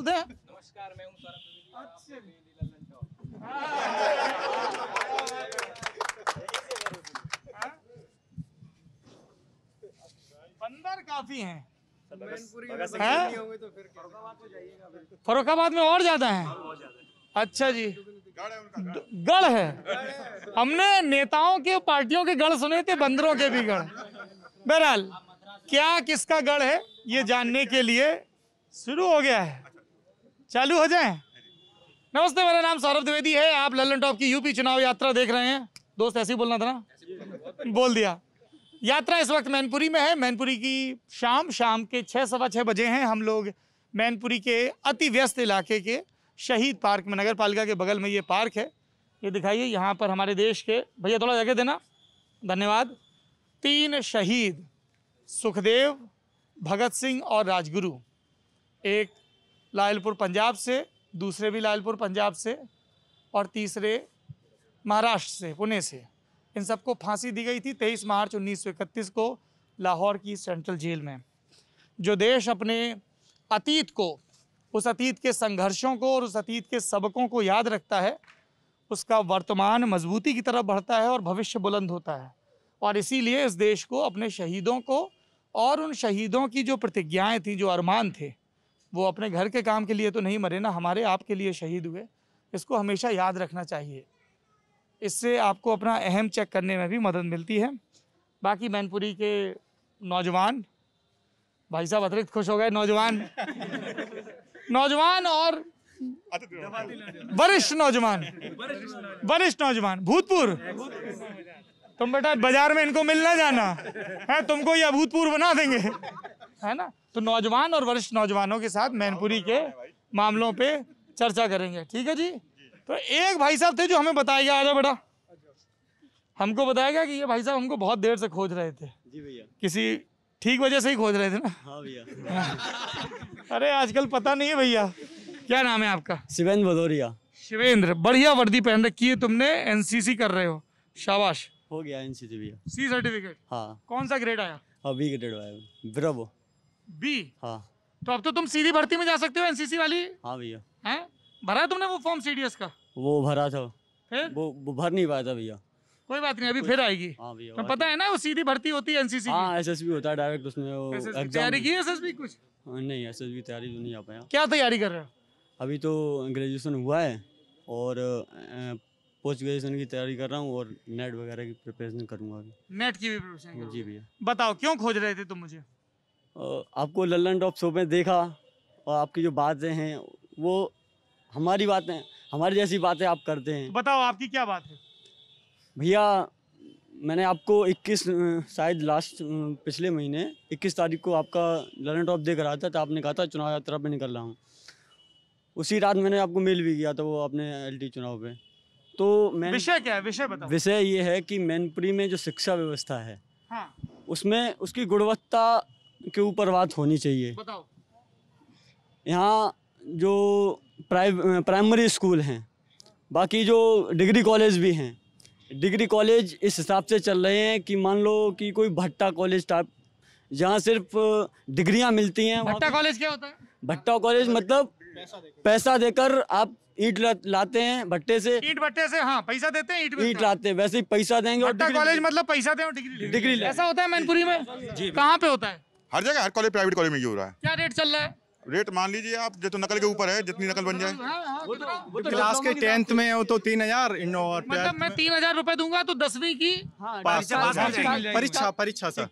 बोलते हैं? नमस्कार, मैं हूं सौरभ। बंदर काफी हैं। फर्रुखाबाद में और ज्यादा है। अच्छा जी, गढ़ है। हमने नेताओं के पार्टियों के गढ़ सुने थे, बंदरों के भी गढ़। बहरहाल क्या किसका गढ़ है ये जानने के लिए शुरू हो गया है। चालू हो जाए। नमस्ते, मेरा नाम सौरभ द्विवेदी है। आप लल्लन टॉप की यूपी चुनाव यात्रा देख रहे हैं। दोस्त ऐसे ही बोलना था ना, बोल दिया। यात्रा इस वक्त मैनपुरी में है। मैनपुरी की शाम के 6 सवा 6 बजे हैं। हम लोग मैनपुरी के अति व्यस्त इलाके के शहीद पार्क में, नगर पालिका के बगल में ये पार्क है। ये दिखाइए, यहाँ पर हमारे देश के, भैया थोड़ा जगह देना, धन्यवाद, 3 शहीद सुखदेव, भगत सिंह और राजगुरु, एक लायलपुर पंजाब से, दूसरे भी लायलपुर पंजाब से और तीसरे महाराष्ट्र से, पुणे से। इन सबको फांसी दी गई थी 23 मार्च 1931 को लाहौर की सेंट्रल जेल में। जो देश अपने अतीत को, उस अतीत के संघर्षों को और उस अतीत के सबकों को याद रखता है, उसका वर्तमान मजबूती की तरफ बढ़ता है और भविष्य बुलंद होता है। और इसीलिए इस देश को अपने शहीदों को और उन शहीदों की जो प्रतिज्ञाएं थी, जो अरमान थे, वो अपने घर के काम के लिए तो नहीं मरे ना, हमारे आपके लिए शहीद हुए। इसको हमेशा याद रखना चाहिए। इससे आपको अपना अहम चेक करने में भी मदद मिलती है। बाकी मैनपुरी के नौजवान भाई साहब अतिरिक्त खुश हो गए। नौजवान और वरिष्ठ नौजवान भूतपूर्व, तुम बेटा बाजार में इनको मिलना जाना है, तुमको ये अभूतपूर्व बना देंगे, है ना। तो नौजवान और वरिष्ठ नौजवानों के साथ मैनपुरी के मामलों पे चर्चा करेंगे। ठीक है जी। तो एक भाई साहब थे जो हमें बताएगा, आजा बेटा, हमको बताएगा कि ये भाई साहब हमको बहुत देर से खोज रहे थे। जी भैया। किसी ठीक वजह से ही खोज रहे थे ना? हाँ भैया। अरे आजकल पता नहीं है भैया। क्या नाम है आपका? शिवेंद्र भदौरिया। शिवेंद्र, बढ़िया वर्दी पहन रखी है तुमने, एनसीसी कर रहे हो, शाबाश। हो गया एनसीसी भैया। C certificate? हाँ। कौन सा ग्रेड आया? हाँ बी ग्रेड आया। ब्रावो। बी? हाँ। तो अब तो तुम सीधी भर्ती में जा सकते हो, एनसीसी वाली। हाँ भैया। हैं? भरा तुमने वो फॉर्म सीडीएस का? वो भरा था, फिर वो भर नहीं पाया था भैया। कोई बात नहीं, अभी फिर आएगी। हाँ भैया। तो पता है ना वो सीधी भर्ती होती है एनसीसी की। हाँ एसएसबी होता है डायरेक्ट उसमें। वो SSB तैयारी की एसएसबी कुछ? नहीं एसएसबी तैयारी तो नहीं आ पाया। क्या तैयारी कर रहे हो? अभी तो ग्रेजुएशन हुआ है और पोस्ट ग्रेजुएशन की तैयारी कर रहा हूँ और नेट वगैरह की प्रिपरेशन करूँगा अभी। नेट की भी प्रिपरेशन? जी भैया। बताओ क्यों खोज रहे थे तुम मुझे? आपको लल्लन टॉप शो में देखा और आपकी जो बातें हैं वो हमारी बातें, हमारी जैसी बातें आप करते हैं। बताओ आपकी क्या बात है? भैया मैंने आपको 21 शायद लास्ट पिछले महीने 21 तारीख को आपका लल्लन टॉप देख रहा था, तो आपने कहा था चुनाव यात्रा पे निकल रहा हूँ। उसी रात मैंने आपको मेल भी किया था वो अपने एलटी चुनाव पे। तो मैं, विषय क्या है? विषय बताओ। विषय ये है कि मैनपुरी में जो शिक्षा व्यवस्था है, हाँ, उसमें उसकी गुणवत्ता के ऊपर बात होनी चाहिए। बताओ। यहाँ जो प्राइमरी स्कूल हैं, बाकी जो डिग्री कॉलेज भी हैं, डिग्री कॉलेज इस हिसाब से चल रहे हैं कि मान लो कि कोई भट्टा कॉलेज टाइप, जहाँ सिर्फ डिग्रियाँ मिलती हैं। भट्टा कॉलेज क्या होता है? भट्टा कॉलेज मतलब पैसा देकर आप ईंट लाते हैं भट्टे से। ईंट भट्टे से? हाँ, पैसा देते हैं, ईंट लाते हैं, वैसे ही पैसा देंगे। और भट्टा कॉलेज मतलब पैसा दें और डिग्री ले। ऐसा होता है मैनपुरी में? कहाँ पे होता है? हर जगह, हर कॉलेज, प्राइवेट कॉलेज में ये हो रहा है। क्या रेट चल रहा है? रेट मान लीजिए आप, जो तो नकल के ऊपर है, जितनी नकल बन जाए। क्लास के 10th में हो तो 3000 और मतलब मैं 3000 रुपए दूंगा तो 10वीं की परीक्षा सर,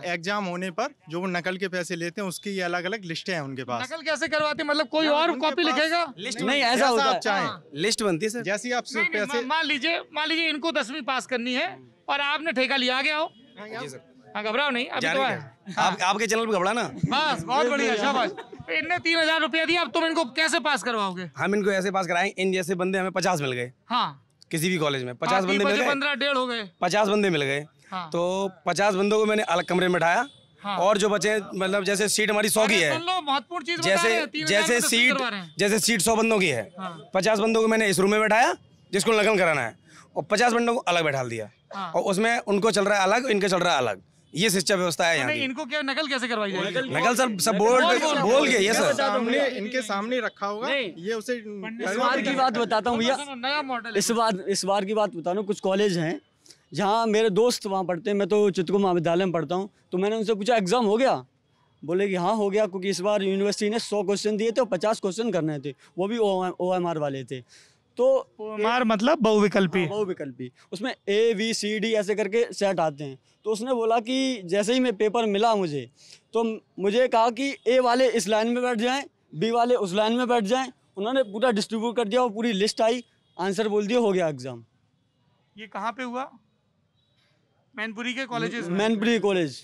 एग्जाम होने पर जो वो नकल के पैसे लेते हैं उसकी ये अलग अलग लिस्टें हैं उनके पास। नकल कैसे करवाते? मतलब कोई और कॉपी लिखेगा? नहीं ऐसा होता है, चाहे लिस्ट बनती है सर, जैसी आप पैसे। मान लीजिए इनको 10वीं पास करनी है और आपने ठेका लिया, आ गया हो। हाँ, घबराओ नहीं, अभी तो है। आपके चैनल पे घबरा ना, बस बहुत बढ़िया, शाबाश। इनने 3000 रुपया दिया, अब तुम इनको कैसे पास करवाओगे? हम इनको ऐसे पास कराएंगे, इन जैसे बंदे हमें 50 मिल गए। हाँ, किसी भी कॉलेज में 50 बंदे मिल गए, 15 डेढ़ हो गए, 50 बंदे मिल गए। हाँ। तो 50 बंदों को मैंने अलग कमरे में बैठाया। हाँ। और जो बचे, मतलब जैसे सीट हमारी 100 की है, महत्वपूर्ण चीज जैसे सीट 100 बंदों की है, 50 बंदों को मैंने इस रूम में बैठाया जिसको नकल कराना है, और 50 बंदों को अलग बैठा दिया। और उसमें उनको चल रहा है अलग, इनका चल रहा है अलग। ये शिक्षा व्यवस्था है यहाँ नहीं, की। इनको क्या नकल कैसे करवाई जाएगी? नकल सर सब बोल के ये सर सामने इनके सामने रखा होगा, ये उसे इस बार की बात बताता हूँ भैया, सुनो, नया मॉडल है। इस बार की बात बता रहा हूँ। कुछ कॉलेज हैं जहाँ मेरे दोस्त वहाँ पढ़ते हैं, मैं तो चित्रकूट महाविद्यालय में पढ़ता हूँ, तो मैंने उनसे पूछा एग्ज़ाम हो गया? बोले कि हाँ हो गया, क्योंकि इस बार यूनिवर्सिटी ने 100 क्वेश्चन दिए थे और 50 क्वेश्चन करने थे, वो भी OMR वाले थे। तो OMR मतलब बहुविकल्पी। बहुविकल्पी, उसमें ABCD ऐसे करके सेट आते हैं। तो उसने बोला कि जैसे ही मैं पेपर मिला मुझे, तो मुझे कहा कि A वाले इस लाइन में बैठ जाएं, B वाले उस लाइन में बैठ जाएं। उन्होंने पूरा डिस्ट्रीब्यूट कर दिया, वो पूरी लिस्ट आई, आंसर बोल दिया, हो गया एग्ज़ाम। ये कहाँ पे हुआ? मैनपुरी के कॉलेजेस में। मैनपुरी कॉलेज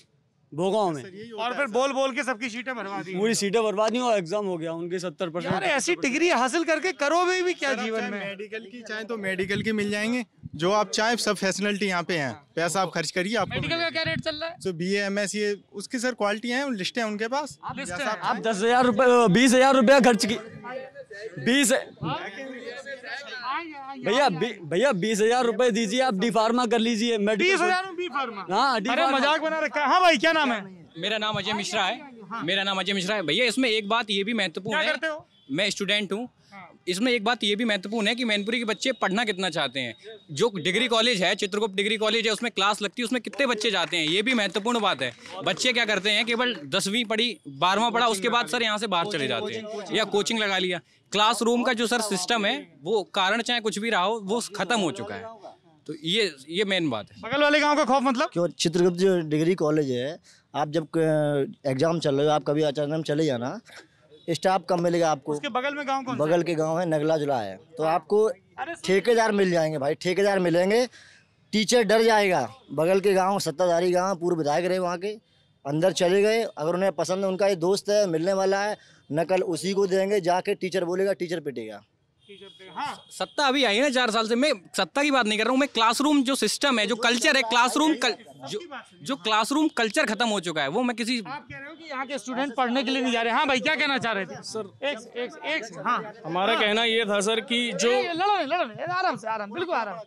भोगांव में। और फिर बोल बोल के सबकी सीटें भरवा दी। पूरी सीटें बर्बाद नहीं और एग्जाम हो गया उनके 70%। यार ऐसी डिग्री हासिल करके करोगे भी क्या जीवन में? मेडिकल की चाहे तो मेडिकल की मिल जाएंगे, जो आप चाहें सब फैसिलिटी यहाँ पे हैं। पैसा आप खर्च करिए, आपको मेडिकल का क्या रेट चल रहा है? जो BA MS ये उसकी सर क्वालिटी है, लिस्टें हैं उनके पास। लिस्ट जैसा है। आप 10,000 रुपये 20,000 रुपया खर्च की 20 भैया 20,000 रुपए दीजिए, आप डी फार्मा कर लीजिए। 20,000 में बी फार्मा? हाँ, अरे मजाक बना रखा है। हाँ भाई क्या नाम है? मेरा नाम अजय मिश्रा है। मेरा नाम अजय मिश्रा है। भैया इसमें एक बात ये भी महत्वपूर्ण क्या है, करते हो? मैं स्टूडेंट हूँ। इसमें एक बात ये भी महत्वपूर्ण है कि मैनपुरी के बच्चे पढ़ना कितना चाहते हैं। जो डिग्री कॉलेज है, चित्रगुप्त डिग्री कॉलेज है, उसमें क्लास लगती है, उसमें कितने बच्चे जाते हैं, ये भी महत्वपूर्ण बात है। बच्चे क्या करते हैं, केवल 10वीं पढ़ी 12वां पढ़ा, उसके बाद सर यहाँ से बाहर चले जाते हैं या कोचिंग लगा लिया। क्लासरूम का जो सर सिस्टम है, वो कारण चाहे कुछ भी रहा हो, वो खत्म हो चुका है। तो ये मेन बात है। बगल वाले गांव का खौफ मतलब? क्यों चित्रगुप्त जो डिग्री कॉलेज है, आप जब एग्जाम चल रहे हो, आप कभी अचानक चले जाना, स्टाफ कम मिलेगा आपको। उसके बगल में गांव कौन सा? बगल के गांव है नगला जुला है, तो आपको ठेकेदार मिल जाएंगे भाई, ठेकेदार मिलेंगे। टीचर डर जाएगा। बगल के गांव सत्ताधारी गांव, पूर्व विधायक रहे वहाँ के, अंदर चले गए, अगर उन्हें पसंद है, उनका ये दोस्त है मिलने वाला है, नकल उसी को देंगे, जाके टीचर बोलेगा, टीचर पिटेगा। हाँ। सत्ता अभी आई है ना 4 साल से। मैं सत्ता की बात नहीं कर रहा हूँ, मैं क्लासरूम जो सिस्टम है, जो कल्चर है, जो क्लासरूम कल्चर खत्म हो चुका है, वो मैं किसी आप कह रहे हो कि यहाँ के स्टूडेंट पढ़ने के लिए नहीं जा रहे। हाँ भाई क्या कहना चाह रहे थे सर? एक हाँ, हमारा कहना ये था सर कि जो लड़ो नहीं, आराम बिल्कुल आराम,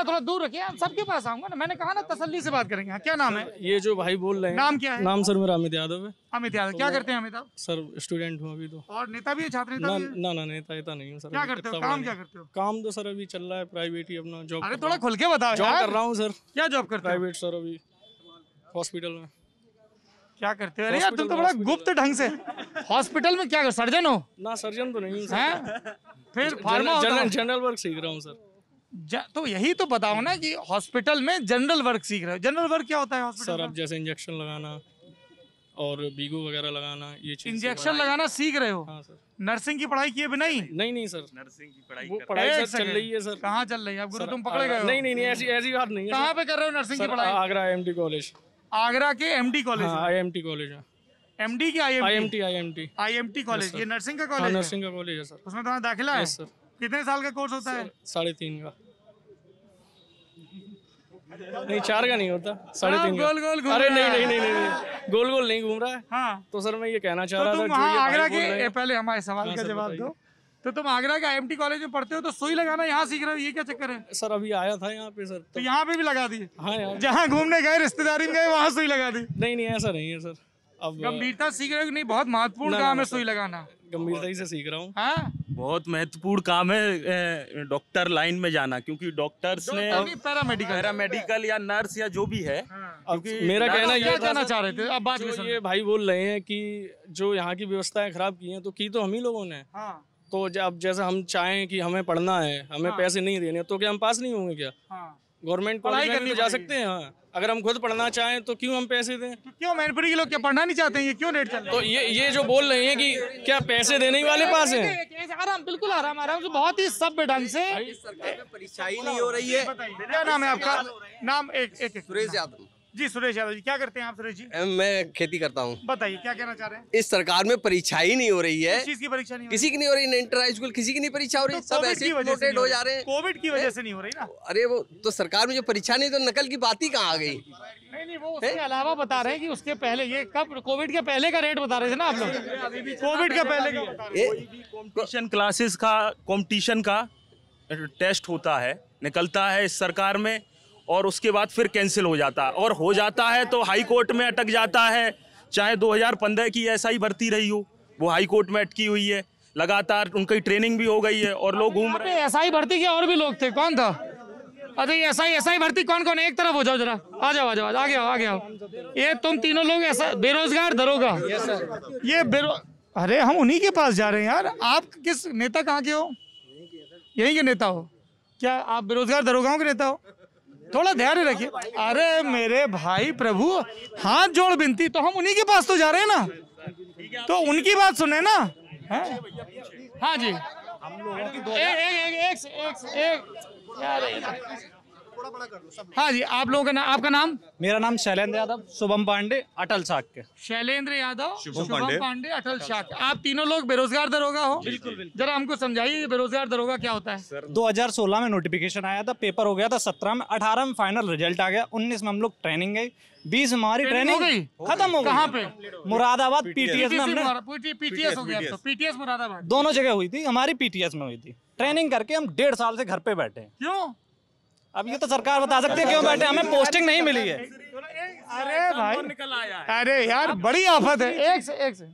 थोड़ा दूर रखिए। हम सबके पास आऊंगा ना, मैंने कहा ना तसल्ली से बात करेंगे। हाँ, क्या नाम है? ये जो भाई बोल रहे हैं, नाम क्या है? नाम सर मेरा अमित यादव है। अमित यादव। क्या करते हैं अमित यादव? सर स्टूडेंट हूँ अभी तो। और नेता भी है, छात्र नेता भी है? ना नेता नहीं हूँ सर। क्या करते हो? काम क्या करते हो? काम तो सर अभी चल रहा है प्राइवेट ही, अपना जॉब। अरे थोड़ा खुल के बताओ। जॉब कर रहा हूँ सर। क्या जॉब करते हो? प्राइवेट सर, अभी हॉस्पिटल में। क्या करते हो? अरे यार तुम तो बड़ा गुप्त ढंग से। हॉस्पिटल में क्या कर, सर्जन हो? ना सर्जन तो नहीं हूँ हैं? फिर फार्मा होता है? जनरल वर्क सीख रहा हूँ सर। तो यही तो बताओ ना कि हॉस्पिटल में जनरल वर्क सीख रहे हो। जनरल वर्क क्या होता है हॉस्पिटल सर में? अब जैसे इंजेक्शन लगाना और बीगो वगैरह लगाना, ये चीज। इंजेक्शन लगाना सीख रहे हो? हाँ सर। नर्सिंग की पढ़ाई किए बिना ही? नहीं सर, नर्सिंग की पढ़ाई वो पढ़ाई एक सर चल रही है सर। कहाँ चल रही है? अब गुरु तुम पकड़े गए हो? नहीं ऐसी बात नहीं है। कहाँ पे कर रहे हो नर्सिंग की सर पढ़ाई? Agra IMT college. आगरा के MD कॉलेज? हाँ IMT कॉलेज है। MD की IMT? IMT IMT कॉलेज, ये नर्सिंग का हाँ कॉलेज? नर्सिंग का कॉलेज है सर। उसमें तुम्हारा दाखिला है? Yes sir. कितने साल का कोर्स होता है? 3.5 का। नहीं 4 का नहीं होता, 3.5 का। गोल घूम अरे रहा है। नहीं, गोल नहीं घूम रहा है। हाँ, तो सर मैं ये कहना चाह तो रहा था, तुम जो वहाँ ये आगरा भाई बोल रहे के, हैं। पहले हमारे सवाल हाँ का सर, जवाब बताइए। दो। तो तुम आगरा के IMT कॉलेज में पढ़ते हो, तो सुई लगाना यहाँ सीख रहे हो, ये क्या चक्कर है? सर अभी आया था यहाँ पे सर। तो यहाँ पे भी लगा दी? हाँ यार। जहाँ घूमने गए, रिश्तेदारी में गए, वहाँ सुई लगा दी? नहीं ऐसा नहीं है सर। अब गंभीरता सीख रहे हो कि नहीं? बहुत महत्वपूर्ण काम है सुई लगाना। गंभीरता ही से सीख रहा हूँ। हाँ, बहुत महत्वपूर्ण काम है डॉक्टर लाइन में जाना, क्योंकि डॉक्टर्स ने पैरामेडिकल या नर्स या जो भी है। अब मेरा कहना ये कहना चाह रहे थे, अब बात जो ये भाई बोल रहे हैं कि जो यहाँ की व्यवस्थाएं खराब की हैं, तो की तो हम ही लोगों ने। हाँ, तो अब जैसे हम चाहें कि हमें पढ़ना है, हमें पैसे नहीं देने, तो क्या हम पास नहीं होंगे क्या? हाँ। गवर्नमेंट पढ़ाई कॉलेज में करनी भी तो जा पड़ेगी। सकते हैं। हाँ, अगर हम खुद पढ़ना चाहें तो क्यों हम पैसे दें? तो क्यों मैनपुरी के लोग क्या पढ़ना नहीं चाहते हैं? ये क्यों रेट चल रहा है? तो ये जो बोल रहे हैं कि क्या पैसे देने ही वाले पास हैं? आराम, बिल्कुल आराम से, बहुत ही सभ्य ढंग से। परीक्षा ही नहीं हो रही है। क्या नाम है आपका? नाम एक सुरेश यादव जी। सुरेश यादव जी, क्या करते हैं आप सुरेश जी? मैं खेती करता हूँ। बताइए क्या कहना चाह रहे हैं? इस सरकार में परीक्षा ही नहीं हो रही है। किस चीज की परीक्षा नहीं हो रही? किसी की नहीं हो रही, इंटर हाई स्कूल किसी की नहीं परीक्षा हो रही, सब ऐसे ही प्रोटेड हो जा रहे हैं। कोविड की वजह से नहीं हो रही ना? अरे वो तो सरकार में जो परीक्षा नहीं, तो नकल की बात ही कहाँ आ गई? नहीं, वो उसके अलावा बता रहे हैं कि उसके पहले, ये कब कोविड के पहले का रेट बता रहे थे ना आप लोग? कोविड के पहले का कंपटीशन क्लासेस का, कंपटीशन का टेस्ट होता है, निकलता है इस सरकार में, और उसके बाद फिर कैंसिल हो जाता है, और हो जाता है तो हाई कोर्ट में अटक जाता है। चाहे 2015 की एसआई भर्ती रही हो, वो हाई कोर्ट में अटकी हुई है, लगातार उनकी ट्रेनिंग भी हो गई है और लोग घूम रहे हैं। एसआई भर्ती के और भी लोग थे, कौन था? अच्छा ये एसआई भर्ती कौन कौन है? एक तरफ हो जाओ जरा, आ जाओ आगे आओ। ये तुम तीनों लोग ऐसा बेरोजगार दरोगा, ये अरे हम उन्हीं के पास जा रहे हैं यार। आप किस नेता कहाँ के हो? यहीं के नेता हो क्या आप? बेरोजगार दरोगाओं के नेता हो? थोड़ा धैर्य रखिए। अरे मेरे भाई प्रभु, हाथ जोड़ विनती, तो हम उन्हीं के पास तो जा रहे हैं ना, तो उनकी बात सुने ना। हाँ जी, हाँ जी, आप लोगों का आपका नाम? मेरा नाम शैलेंद्र यादव, शुभम पांडे, अटल शाक्य। शैलेंद्र यादव, शुभम पांडे, अटल शाक्य। आप तीनों लोग बेरोजगार दरोगा हो? बिल्कुल। जरा हमको समझाइए बेरोजगार दरोगा क्या होता है? 2016 में नोटिफिकेशन आया था, पेपर हो गया था 17 में, 18 में फाइनल रिजल्ट आ गया, 19 में हम लोग ट्रेनिंग गई, 20 में हमारी ट्रेनिंग खत्म हो गई। कहाँ पे? मुरादाबाद पीटीएस में। हमने पीटीएस हो गया, तो पीटीएस मुरादाबाद दोनों जगह हुई थी, हमारी पीटीएस में हुई थी। ट्रेनिंग करके हम 1.5 साल से घर पे बैठे हैं। क्यों? अब ये तो सरकार बता सकती है क्यों बैठे, हमें पोस्टिंग नहीं मिली है। अरे भाई, अरे यार बड़ी आफत है। एक से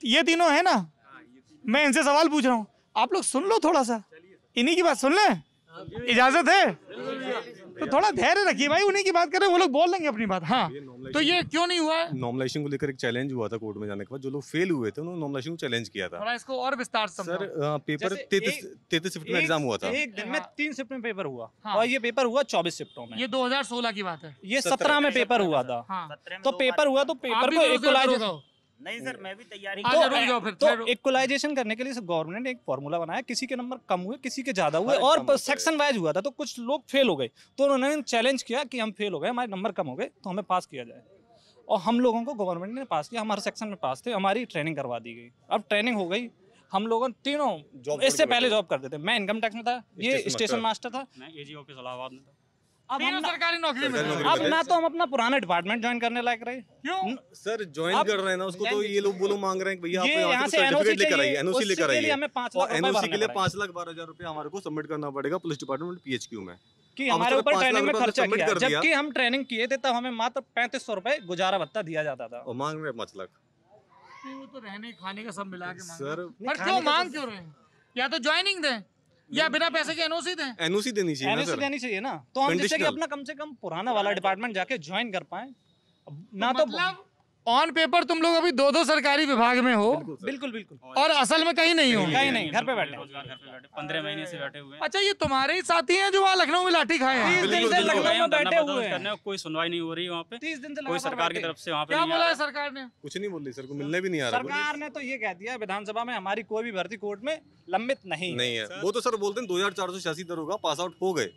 ये तीनों है ना, मैं इनसे सवाल पूछ रहा हूँ, आप लोग सुन लो थोड़ा सा, इन्हीं की बात सुन लें, इजाजत है? तो थोड़ा धैर्य रखिए भाई, उन्हीं की बात करें, वो लोग बोल लेंगे अपनी बात। हाँ, तो ये क्यों नहीं हुआ है? नॉमिनेशन को लेकर एक चैलेंज हुआ था कोर्ट में जाने के बाद, जो लोग फेल हुए थे उन्होंने नॉमिनेशन को चैलेंज किया था। थोड़ा इसको और विस्तार से सर, पेपर 33 शिफ्ट में एग्जाम हुआ था। एक दिन में 3 शिफ्ट में पेपर हुआ, और ये पेपर हुआ 24 शिफ्टों में। ये 2016 की बात है, ये 17 में पेपर हुआ था। तो पेपर हुआ, तो पेपर को इक्वलाइजेशन नहीं सर, मैं भी तैयारी तो इक्वलाइजेशन करने के लिए गवर्नमेंट ने एक फॉर्मूला बनाया, किसी के नंबर कम हुए, किसी के ज्यादा हुए, और सेक्शन वाइज हुआ था, तो कुछ लोग फेल हो गए, तो उन्होंने चैलेंज किया कि हम फेल हो गए, हमारे नंबर कम हो गए, तो हमें पास किया जाए। और हम लोगों को गवर्नमेंट ने पास किया, हमारे सेक्शन में पास थे, हमारी ट्रेनिंग करवा दी गई। अब ट्रेनिंग हो गई, हम लोगों तीनों इससे पहले जॉब करते थे। मैं इनकम टैक्स में था, ये स्टेशन मास्टर था, मैं एजी ऑफिस इलाहाबाद में था। अब हम सरकारी नौकरी में, अब ना तो हम अपना पुराना डिपार्टमेंट ज्वाइन करने लायक रहे। क्यों सर? ज्वाइन कर रहे हैं ना उसको, तो ये लोग वो लोग मांग रहे हैं कि भैया आप यहाँ से सर्टिफिकेट लेकर आइए, एनओसी लेकर आइए। हमें 5 लाख एनओसी के लिए 5,12,000 रुपए हमारे को सबमिट करना पड़ेगा पुलिस डिपार्टमेंट पीएचक्यू में, कि हमारे ऊपर ट्रेनिंग में खर्चा किया, जबकि हम ट्रेनिंग किए थे तब हमें मात्र 3500 रुपए गुजारा भत्ता दिया जाता था, और मांग रहे 5 लाख। वो तो रहने खाने का सब मिला के सर, पर क्यों मांग क्यों रहे हैं? या तो ज्वाइनिंग दें या बिना पैसे के एनओसी दें। एनओसी देनी चाहिए ना सर, देनी चाहिए ना, तो हम जिससे कि अपना कम से कम पुराना वाला डिपार्टमेंट जाके ज्वाइन कर पाए ना। तो मतलब ऑन पेपर तुम लोग अभी 2 सरकारी विभाग में हो, बिल्कुल, और असल में कहीं नहीं हो, कहीं नहीं, घर पे बैठे 15 महीने से बैठे हुए। अच्छा, ये तुम्हारे ही साथी हैं जो वहाँ लखनऊ में लाठी खाए हैं? 30 दिन से लखनऊ में बैठे हुए हैं, कोई सुनवाई नहीं हो रही वहाँ पे, 30 दिन से कोई सरकार की तरफ से वहाँ पे। क्या बोला है सरकार ने? कुछ नहीं बोल रही सर, को मिलने भी नहीं आ रहा। सरकार ने तो ये कह दिया विधानसभा में हमारी कोई भी भर्ती कोर्ट में लंबित नहीं है। वो तो सर बोलते हैं 2486 दरोगा पास आउट हो गए।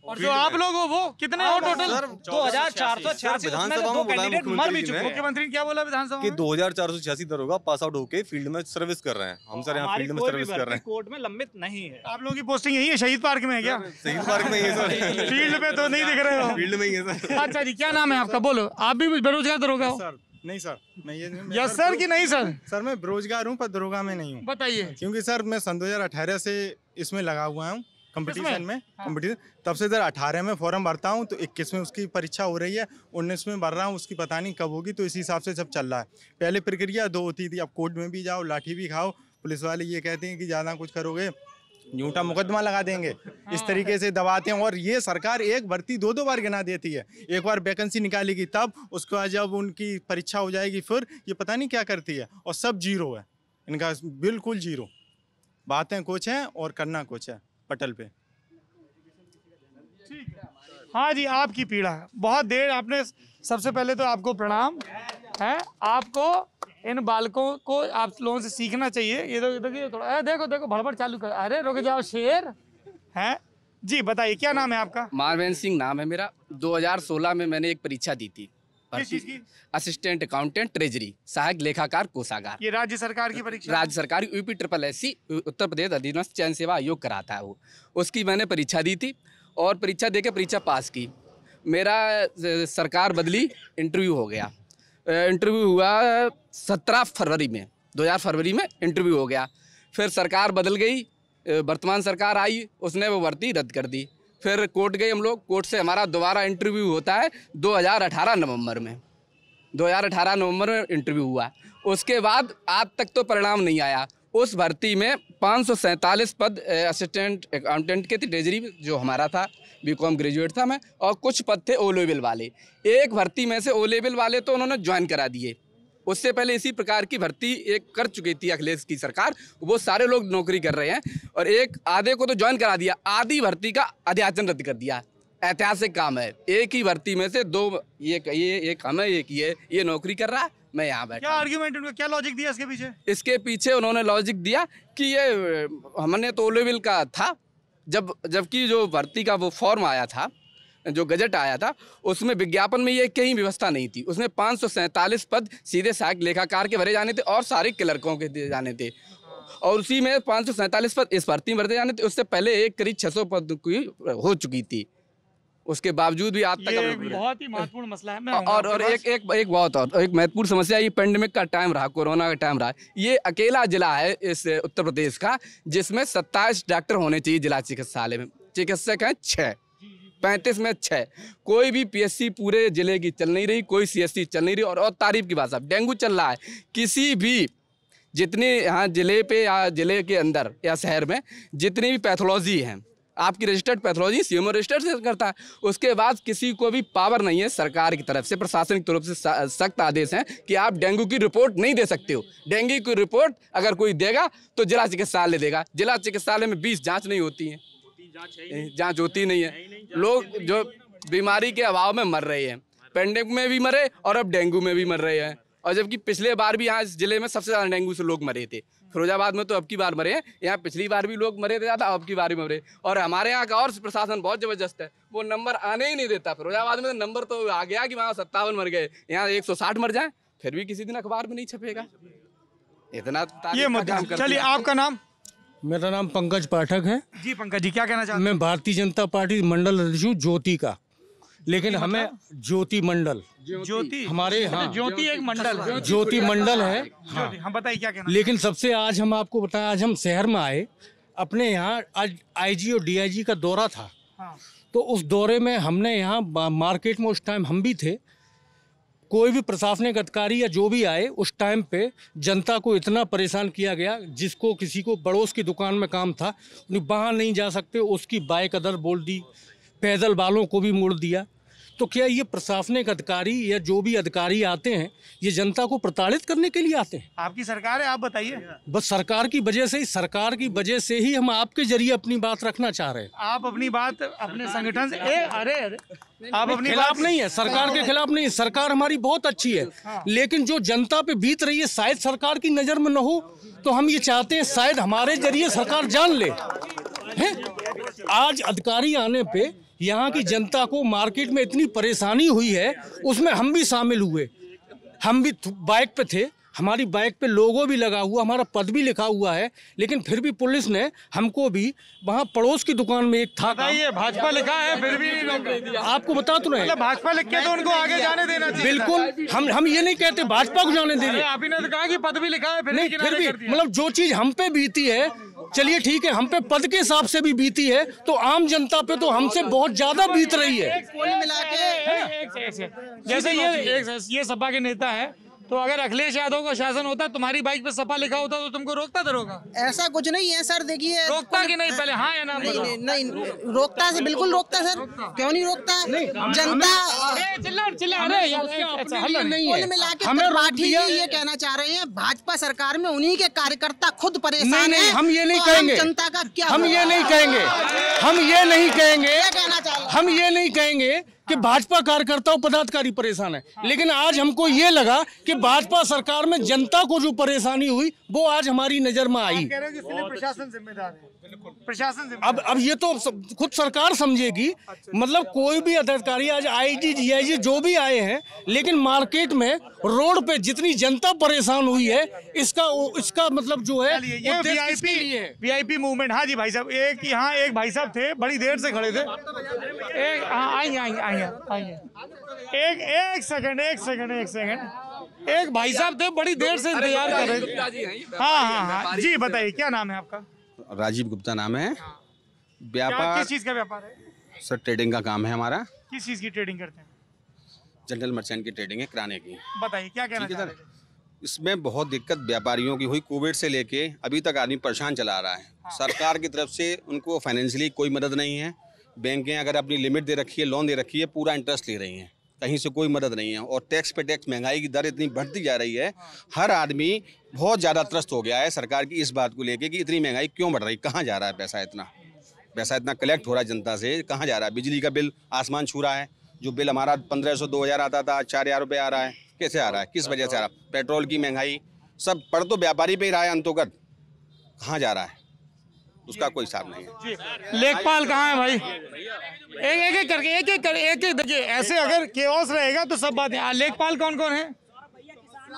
और जो आप लोग हो वो कितने हो टोटल? 2486 विधानसभा में कैंडिडेट मर भी चुके हैं। मुख्यमंत्री ने क्या बोला विधानसभा कि में? 2486 दरोगा पास आउट होके फील्ड में सर्विस कर रहे हैं। हम सर यहाँ फील्ड में सर्विस कर रहे हैं, कोर्ट में लंबित नहीं है। आप लोगों की पोस्टिंग यही है, शहीद पार्क में है क्या? शहीद पार्क में ही है सर, फील्ड पे तो नहीं दिख रहे हो। फील्ड में ही है सर। अच्छा जी, क्या नाम है आपका? बोलो, आप भी बेरोजगार दरोगा हो? नहीं सर, मैं ये यस सर कि नहीं सर? सर मैं बेरोजगार हूँ पर दरोगा में नहीं हूँ। बताइए। क्योंकि सर मैं सन 2018 से इसमें लगा हुआ हूँ, कंपटीशन में। कंपटीशन तब से इधर 18 में फॉर्म भरता हूँ, तो 21 में उसकी परीक्षा हो रही है, 19 में भर रहा हूँ, उसकी पता नहीं कब होगी, तो इसी हिसाब से सब चल रहा है। पहले प्रक्रिया 2 होती थी, अब कोर्ट में भी जाओ, लाठी भी खाओ, पुलिस वाले ये कहते हैं कि ज़्यादा कुछ करोगे झूठा मुकदमा लगा देंगे, इस तरीके से दबाते हैं। और ये सरकार एक भर्ती 2 बार गिना देती है, एक बार वैकेंसी निकालेगी तब, उसके बाद जब उनकी परीक्षा हो जाएगी फिर ये पता नहीं क्या करती है, और सब जीरो है इनका, बिल्कुल जीरो। बातें कुछ हैं और करना कुछ है पटल पे। हाँ जी, आपकी पीड़ा है, बहुत देर आपने। सबसे पहले तो आपको प्रणाम है, आपको इन बालकों को आप लोगों से सीखना चाहिए। ये तो देखिए थोड़ा, देखो भड़बड़ चालू कर, अरे रुक जाओ शेर है जी। बताइए क्या नाम है आपका? मारवेंद्र सिंह नाम है मेरा। 2016 में मैंने एक परीक्षा दी थी, असिस्टेंट अकाउंटेंट ट्रेजरी, सहायक लेखाकार कोषागार। ये राज्य सरकार की परीक्षा? राज्य सरकारी UPSSC उत्तर प्रदेश अधीनस्थ चयन सेवा आयोग कराता है वो, उसकी मैंने परीक्षा दी थी और परीक्षा देके परीक्षा पास की। मेरा सरकार बदली, इंटरव्यू हो गया। इंटरव्यू हुआ 17 फरवरी में, 2000 फरवरी में इंटरव्यू हो गया। फिर सरकार बदल गई, वर्तमान सरकार आई, उसने वो भर्ती रद्द कर दी। फिर कोर्ट गए हम लोग, कोर्ट से हमारा दोबारा इंटरव्यू होता है 2018 नवंबर में। 2018 नवंबर में इंटरव्यू हुआ। उसके बाद आज तक तो परिणाम नहीं आया। उस भर्ती में 547 पद असिस्टेंट अकाउंटेंट के थे, ट्रेजरी जो हमारा था, बीकॉम ग्रेजुएट था मैं, और कुछ पद थे ओ लेवल वाले। एक भर्ती में से ओ लेवल वाले तो उन्होंने ज्वाइन करा दिए। उससे पहले इसी प्रकार की भर्ती एक कर चुकी थी अखिलेश की सरकार, वो सारे लोग नौकरी कर रहे हैं, और एक आधे को तो ज्वाइन करा दिया, आधी भर्ती का अध्याचन रद्द कर दिया। ऐतिहासिक काम है। एक ही भर्ती में से दो, ये एक हम है, एक ये नौकरी कर रहा है, मैं यहाँ बैठा। क्या आर्ग्यूमेंट उनका, क्या लॉजिक दिया इसके पीछे? इसके पीछे उन्होंने लॉजिक दिया कि ये हमने तो ओ लेवल का था, जबकि जो भर्ती का वो फॉर्म आया था, जो गजट आया था, उसमें विज्ञापन में ये कहीं व्यवस्था नहीं थी। उसमें 547 पद सीधे सहायक लेखाकार के भरे जाने थे और सारे क्लर्कों के दिए जाने थे, और उसी में 547 पद इस भर्ती में भरे जाने थे। उससे पहले एक करीब 600 पद की हो चुकी थी। उसके बावजूद भी आज तक बहुत ही महत्वपूर्ण मसला है। और एक बहुत और एक महत्वपूर्ण समस्या, ये पेंडेमिक का टाइम रहा, कोरोना का टाइम रहा, ये अकेला जिला है इस उत्तर प्रदेश का जिसमें 27 डॉक्टर होने चाहिए जिला चिकित्सालय में। चिकित्सक हैं 6, 35 में 6। कोई भी पीएससी पूरे जिले की चल नहीं रही, कोई सीएससी चल नहीं रही। और तारीफ की बात साहब, डेंगू चल रहा है। किसी भी जितने यहाँ जिले पे या जिले के अंदर या शहर में जितनी भी पैथोलॉजी हैं, आपकी रजिस्टर्ड पैथोलॉजी सीएमओ रजिस्टर्ड से करता है। उसके बाद किसी को भी पावर नहीं है सरकार की तरफ से, प्रशासन की तरफ से सख्त आदेश हैं कि आप डेंगू की रिपोर्ट नहीं दे सकते हो। डेंगू की रिपोर्ट अगर कोई देगा तो जिला चिकित्सालय देगा। जिला चिकित्सालय में 20 जांच नहीं होती हैं, जांच होती नहीं है। लोग जो बीमारी के अभाव में मर रहे हैं, पेंडेमिक में भी मरे और अब डेंगू में भी मर रहे हैं। और जबकि पिछले बार भी यहाँ इस जिले में सबसे ज़्यादा डेंगू से लोग मरे थे। फिरोजाबाद में तो अब की बार मरे हैं, यहाँ पिछली बार भी लोग मरे थे ज़्यादा, अब की बार भी मरे। और हमारे यहाँ का और प्रशासन बहुत ज़बरदस्त है, वो नंबर आने ही नहीं देता। फिरोजाबाद में तो नंबर तो आ गया कि वहाँ 57 मर गए, यहाँ 160 मर जाए, फिर भी किसी दिन अखबार में नहीं छपेगा। इतना ये मुद्दा। चलिए, आपका नाम? मेरा नाम पंकज पाठक है। जी पंकज जी, क्या कहना चाहते हैं? मैं भारतीय जनता पार्टी मंडल अध्यक्ष हूँ ज्योति का, लेकिन हमें ज्योति मंडल, ज्योति हमारे, हाँ ज्योति एक मंडल, ज्योति मंडल है। हाँ, हम बताइए क्या कहना। लेकिन सबसे आज हम आपको बताएं, आज हम शहर में आए, अपने यहाँ आज आईजी और डीआईजी का दौरा था। तो उस दौरे में हमने यहाँ मार्केट में, उस टाइम हम भी थे, कोई भी प्रशासनिक अधिकारी या जो भी आए, उस टाइम पे जनता को इतना परेशान किया गया, जिसको किसी को पड़ोस की दुकान में काम था, उन्हें बाहर नहीं जा सकते, उसकी बाइक अदर बोल दी, पैदल वालों को भी मोड़ दिया। तो क्या ये प्रशासनिक अधिकारी या जो भी अधिकारी आते हैं, ये जनता को प्रताड़ित करने के लिए आते हैं? आपकी सरकार है, आप बताइए। बस सरकार की वजह से ही हम आपके जरिए अपनी बात रखना चाह रहे हैं। आप अपनी बात अपने संगठन से अरे आप अपने खिलाफ नहीं है, सरकार के खिलाफ नहीं है, सरकार हमारी बहुत अच्छी है। लेकिन जो जनता पे बीत रही है, शायद सरकार की नज़र में न हो, तो हम ये चाहते हैं शायद हमारे जरिए सरकार जान ले। आज अधिकारी आने पे यहाँ की जनता को मार्केट में इतनी परेशानी हुई है, उसमें हम भी शामिल हुए। हम भी बाइक पे थे, हमारी बाइक पे लोगो भी लगा हुआ, हमारा पद भी लिखा हुआ है, लेकिन फिर भी पुलिस ने हमको भी वहाँ पड़ोस की दुकान में एक था, भाजपा लिखा है फिर भी आपको बता तो रहे, भाजपा लिख के तो उनको आगे जाने देना चाहिए। बिल्कुल, हम ये नहीं कहते भाजपा को जाने दीजिए, आप ही ने तो कहा कि पद भी लिखा है, फिर भी मतलब जो चीज हम पे बीती है, चलिए ठीक है, हम पे पद के हिसाब से भी बीती है, तो आम जनता पे तो हमसे बहुत ज्यादा बीत रही है। जैसे ये सपा के नेता है, तो अगर अखिलेश यादव का शासन होता, तुम्हारी बाइक पे सपा लिखा होता, तो तुमको रोकता दरोगा? ऐसा कुछ नहीं है सर, देखिए। रोकता कि नहीं? पहले हाँ या ना? नहीं, रोकता से बिल्कुल रोकता सर, क्यों नहीं रोकता? जनता कुल मिला के पार्टी ये कहना चाह रहे हैं, भाजपा सरकार में उन्हीं के कार्यकर्ता खुद परेशान हैं। हम ये नहीं कहेंगे, जनता का क्या, हम ये नहीं कहेंगे कि भाजपा कार्यकर्ता और पदाधिकारी परेशान है, लेकिन आज हमको ये लगा कि भाजपा सरकार में जनता को जो परेशानी हुई, वो आज हमारी नजर में आई। प्रशासन जिम्मेदार है, प्रशासन अब ये तो खुद सरकार समझेगी। मतलब कोई भी अधिकारी, आज आईजी डीआईजी जो भी आए हैं, लेकिन मार्केट में रोड पे जितनी जनता परेशान हुई है, इसका मतलब जो है ये वीआईपी मूवमेंट। हाँ जी भाई साहब, यहाँ एक भाई साहब थे, बड़ी देर से खड़े थे। एक सेकंड, एक भाई साहब थे, बड़ी देर से इंतजार कर रहे थे। हाँ, जी बताइए क्या नाम है आपका? राजीव गुप्ता नाम है। व्यापार, किस चीज का व्यापार है? सर ट्रेडिंग का काम है हमारा। किस चीज़ की ट्रेडिंग करते हैं? जनरल मर्चेंट की ट्रेडिंग है, किराने की। बताइए क्या कहना ठीक है चाह रहे सर। थे? इसमें बहुत दिक्कत व्यापारियों की हुई, कोविड से लेके अभी तक आदमी परेशान चला रहा है। सरकार की तरफ से उनको फाइनेंशियली कोई मदद नहीं है। बैंकें अगर अपनी लिमिट दे रखी है, लोन दे रखी है, पूरा इंटरेस्ट ले रही हैं, कहीं से कोई मदद नहीं है। और टैक्स पे टैक्स, महंगाई की दर इतनी बढ़ती जा रही है, हर आदमी बहुत ज़्यादा त्रस्त हो गया है सरकार की इस बात को लेके कि इतनी महंगाई क्यों बढ़ रही, कहाँ जा रहा है पैसा इतना कलेक्ट हो रहा है जनता से, कहाँ जा रहा है। बिजली का बिल आसमान छू रहा है, जो बिल हमारा 1500 2000 आता था, 4000 रुपये आ रहा है। कैसे आ रहा है, किस वजह से आ रहा है? पेट्रोल की महंगाई, सब पड़ तो व्यापारी पे ही रहा है अंतोगत, कहाँ जा रहा है उसका कोई हिसाब नहीं है। लेखपाल कहाँ है भाई? एक एक करके देखिए, ऐसे अगर केओस रहेगा तो सब बातें। लेखपाल कौन कौन है?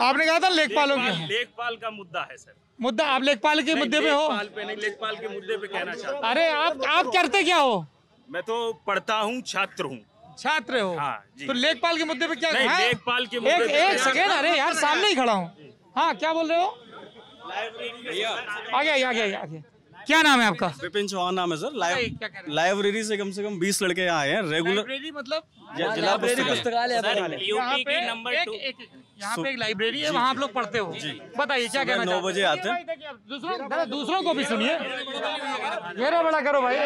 आपने कहा था लेखपालों की। लेखपाल का मुद्दा है सर। मुद्दा आप लेखपाल के मुद्दे पे हो? लेखपाल पे नहीं, लेखपाल के मुद्दे पे कहना चाहता हूं। अरे आप करते क्या हो? मैं तो पढ़ता हूँ, छात्र हूँ। छात्र हो? हाँ जी। तो लेखपाल के मुद्दे पे क्या? नहीं, हाँ? लेखपाल के मुद्दे पे एक सेकेंड, अरे यार सामने ही खड़ा हूँ। हाँ क्या बोल रहे हो? आगे क्या नाम है आपका? विपिन चौहान नाम है सर। लाइब्रेरी से कम 20 लड़के यहाँ आए हैं रेगुलर। लाइब्रेरी मतलब जिला पुस्तकालय। यहाँ पे एक लाइब्रेरी है, वहाँ आप लोग पढ़ते हो। बताइए क्या कहना चाहते हैं? 9 बजे आते हैं। दूसरों को भी सुनिए, घेरा बड़ा करो भाई।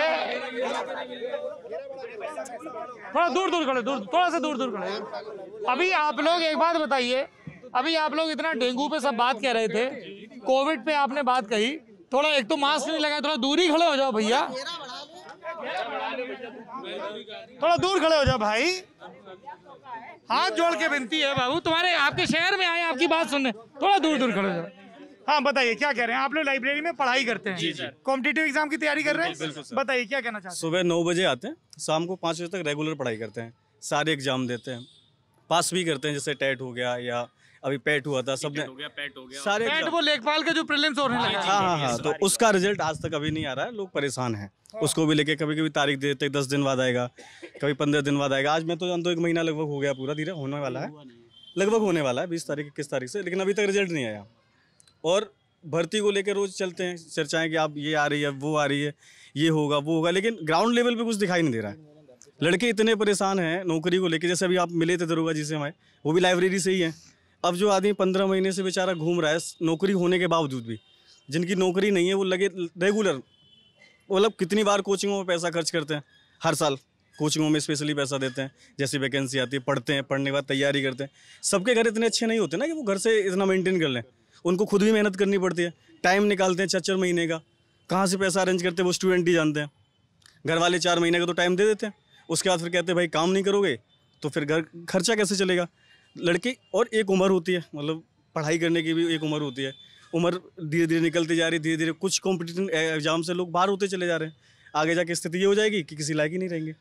थोड़ा दूर खड़े, थोड़ा सा दूर खड़े। अभी आप लोग एक बात बताइए, अभी आप लोग इतना डेंगू पे सब बात कह रहे थे, कोविड पे आपने बात कही, थोड़ा एक तो मास्क नहीं लगाए, थोड़ा दूर ही खड़े हो जाओ भैया, थोड़ा दूर खड़े हो जाओ भाई। हाथ जोड़ के विनती है बाबू, तुम्हारे आपके शहर में आए आपकी बात सुनने, थोड़ा दूर खड़े हो जाओ। हाँ बताइए क्या कह रहे हैं? आप लोग लाइब्रेरी में पढ़ाई करते हैं? जी। कॉम्पिटिटिव एग्जाम की तैयारी कर रहे हैं? बिल्कुल सर। बताइए क्या कहना चाहते हैं? सुबह 9 बजे आते हैं, शाम को 5 बजे तक रेगुलर पढ़ाई करते हैं, सारे एग्जाम देते हैं, पास भी करते हैं। जैसे टेट हो गया या अभी पेट हुआ था, सबने सारे पेट वो लेखपाल का जो प्रीलिम्स होने लगा। हाँ, तो उसका रिजल्ट आज तक अभी नहीं आ रहा है, लोग परेशान हैं। उसको भी लेके कभी तारीख दे देते, 10 दिन बाद आएगा, कभी 15 दिन बाद आएगा। आज मैं तो जानता हूँ 1 महीना लगभग हो गया, पूरा धीरे होने वाला है, लगभग होने वाला है 20 तारीख 21 तारीख से, लेकिन अभी तक रिजल्ट नहीं आया। और भर्ती को लेकर रोज चलते हैं चर्चाएं कि आप ये आ रही है, वो आ रही है, ये होगा वो होगा, लेकिन ग्राउंड लेवल पे कुछ दिखाई नहीं दे रहा है। लड़के इतने परेशान हैं नौकरी को लेकर। जैसे अभी आप मिले थे दरोगा जी से हमारे, वो भी लाइब्रेरी से ही है। अब जो आदमी 15 महीने से बेचारा घूम रहा है नौकरी होने के बावजूद भी, जिनकी नौकरी नहीं है वो लगे रेगुलर, मतलब कितनी बार कोचिंगों में पैसा खर्च करते हैं, हर साल कोचिंगों में स्पेशली पैसा देते हैं, जैसी वैकेंसी आती है, पढ़ते हैं, पढ़ने के बाद तैयारी करते हैं। सबके घर इतने अच्छे नहीं होते ना कि वो घर से इतना मेंटेन कर लें, उनको खुद भी मेहनत करनी पड़ती है, टाइम निकालते हैं 4-4 महीने का, कहाँ से पैसा अरेंज करते हैं वो स्टूडेंट ही जानते हैं। घर वाले 4 महीने का तो टाइम दे देते हैं, उसके बाद फिर कहते हैं भाई काम नहीं करोगे तो फिर घर खर्चा कैसे चलेगा। लड़के और एक उम्र होती है, मतलब पढ़ाई करने की भी एक उम्र होती है, उम्र धीरे धीरे निकलती जा रही है, धीरे धीरे कुछ कॉम्पिटिटिव एग्जाम से लोग बाहर होते चले जा रहे हैं। आगे जाके स्थिति ये हो जाएगी कि किसी लायक ही नहीं रहेंगे।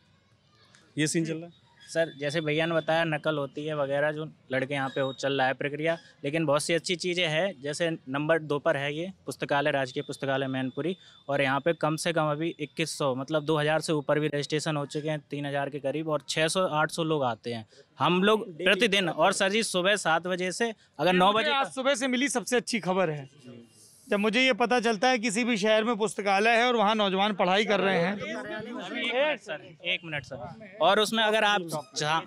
ये सीन चल रहा है सर। जैसे भैया ने बताया नकल होती है वगैरह, जो लड़के यहाँ पे चल रहा है प्रक्रिया, लेकिन बहुत सी अच्छी चीज़ें हैं। जैसे नंबर 2 पर है ये पुस्तकालय, राजकीय पुस्तकालय मैनपुरी, और यहाँ पे कम से कम अभी 2100 मतलब 2000 से ऊपर भी रजिस्ट्रेशन हो चुके हैं, 3000 के करीब, और 600-800 लोग आते हैं हम लोग प्रतिदिन। और सर जी सुबह 7 बजे से अगर 9 बजे, आज सुबह से मिली सबसे अच्छी खबर है, जब मुझे ये पता चलता है किसी भी शहर में पुस्तकालय है और वहाँ नौजवान पढ़ाई कर रहे हैं। एक मिनट सर, और उसमें अगर आप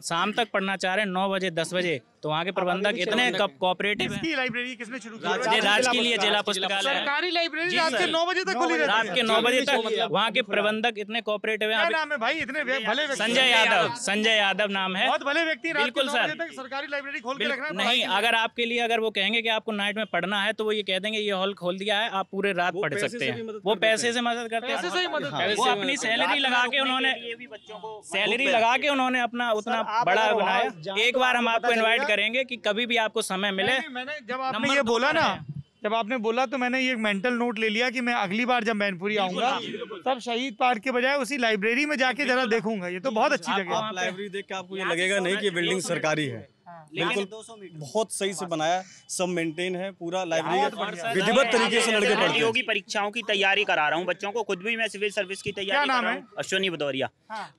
शाम तक पढ़ना चाह रहे हैं 9 बजे 10 बजे, तो वहाँ के प्रबंधक इतने कोऑपरेटिव हैं। किसकी लाइब्रेरी किसने शुरू की? राजकीय लिए जिला पुस्तकालय, सरकारी लाइब्रेरी रात के 9 बजे तक खुली रहती है। रात के 9 बजे तक वहाँ के प्रबंधक इतने कोऑपरेटिव हैं। क्या नाम है भाई? इतने भले व्यक्ति? संजय यादव नाम है। बहुत भले व्यक्ति। बिल्कुल सर, सरकारी लाइब्रेरी खोल के रखना नहीं, अगर आपके लिए अगर वो कहेंगे कि आपको नाइट में पढ़ना है तो वो ये कह देंगे ये हॉल खोल दिया है, आप पूरे रात पढ़ सकते हैं। वो पैसे से मदद करते हैं, वो अपनी सैलरी लगा के उन्होंने अपना उतना बड़ा बनाया। एक बार हम आपको इनवाइट करेंगे कि कभी भी आपको समय मिले। मैंने जब आपने ये बोला ना, जब आपने बोला तो मैंने ये मेंटल नोट ले लिया कि मैं अगली बार जब मैनपुरी आऊंगा तब शहीद पार्क के बजाय उसी लाइब्रेरी में जाके जरा देखूंगा। ये तो बहुत अच्छी जगह है। लाइब्रेरी देख के आपको ये लगेगा नहीं कि बिल्डिंग सरकारी है, बिल्कुल बहुत सही से बनाया, सब मेंटेन है पूरा। लाइब्रेरी विधिवत तरीके से लड़के पढ़ते हैं। प्रतियोगी परीक्षाओं की तैयारी करा रहा हूँ बच्चों को, खुद भी मैं सिविल सर्विस की तैयारी कर रहा हूँ। अश्विनी भदौरिया।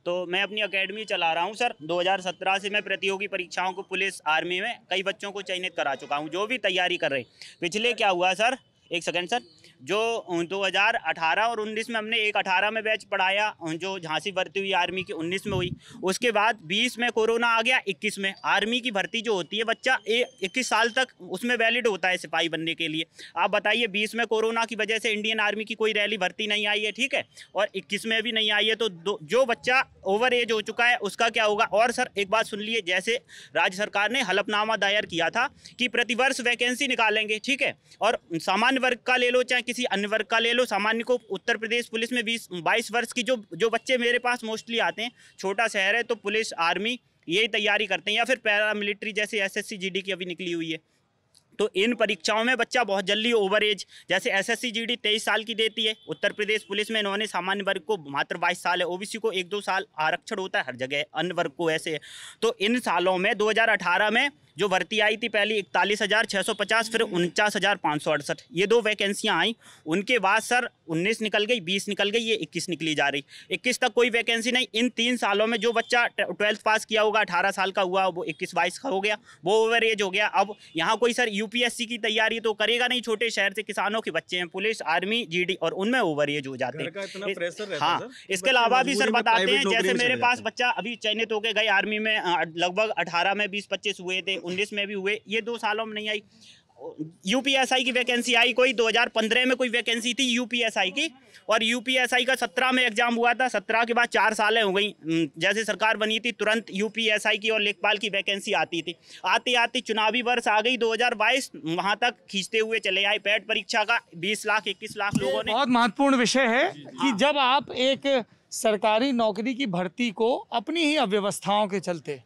तो मैं अपनी अकेडमी चला रहा हूँ सर। 2017 से मैं प्रतियोगी परीक्षाओं को पुलिस, आर्मी में कई बच्चों को चयनित करा चुका हूँ जो भी तैयारी कर रहे हैं। पिछले क्या हुआ सर, एक सेकंड सर, जो 2018 और 19 में हमने एक 18 में बैच पढ़ाया, जो झांसी भर्ती हुई आर्मी की 19 में हुई। उसके बाद 20 में कोरोना आ गया, 21 में आर्मी की भर्ती जो होती है बच्चा 21 साल तक उसमें वैलिड होता है सिपाही बनने के लिए। आप बताइए 20 में कोरोना की वजह से इंडियन आर्मी की कोई रैली भर्ती नहीं आई है, ठीक है, और 21 में भी नहीं आई है, तो जो बच्चा ओवर एज हो चुका है उसका क्या होगा। और सर एक बात सुन लिए, जैसे राज्य सरकार ने हलफनामा दायर किया था कि प्रतिवर्ष वैकेंसी निकालेंगे, ठीक है, और सामान्य वर्ग का ले लो चाहे किसी अन्य वर्ग का ले लो, सामान्य को उत्तर प्रदेश पुलिस में 22 वर्ष की जो बच्चे मेरे पास मोस्टली आते हैं, छोटा शहर है तो पुलिस आर्मी यही तैयारी करते हैं, या फिर पैरामिलिट्री जैसे SSC GD की अभी निकली हुई है। तो इन परीक्षाओं में बच्चा बहुत जल्दी ओवर एज, जैसे SSC GD 23 साल की देती है, उत्तर प्रदेश पुलिस में इन्होंने सामान्य वर्ग को मात्र 22 साल है, OBC को 1-2 साल आरक्षण होता है हर जगह, अन्य वर्ग को ऐसे है। तो इन सालों में 2018 में जो भर्ती आई थी पहली 41,650, फिर 49,568, ये 2 वैकेंसियां आई। उनके बाद सर 19 निकल गई, 20 निकल गई, ये 21 निकली जा रही, 21 तक कोई वैकेंसी नहीं। इन 3 सालों में जो बच्चा 12th पास किया होगा, 18 साल का हुआ, वो 21-22 का हो गया, वो ओवर एज हो गया। अब यहाँ कोई सर UPSC की तैयारी तो करेगा नहीं, छोटे शहर से किसानों के बच्चे हैं, पुलिस आर्मी GD, और उनमें ओवर एज हो जाते हैं। हाँ, इसके अलावा भी सर बताते हैं, जैसे मेरे पास बच्चा अभी चयनित होके गए आर्मी में, लगभग 18 में 20-25 हुए थे, 19 में भी हुए, ये 2 सालों में नहीं आई। UPSI की वैकेंसी आई कोई 2015 में, कोई वैकेंसी थी UPSI की, और UPSI का 17 में एग्जाम हुआ था, 17 के बाद 4 सालें हो गई, जैसे सरकार बनी थी तुरंत UPSI की और लेखपाल की वैकेंसी आती थी। आती आती चुनावी वर्ष आ गई 2022, वहां तक खींचते हुए चले आए। पैट परीक्षा का 20 लाख 21 लाख लोगों ने। बहुत महत्वपूर्ण विषय है कि जब आप एक सरकारी नौकरी की भर्ती को अपनी ही अव्यवस्थाओं के चलते,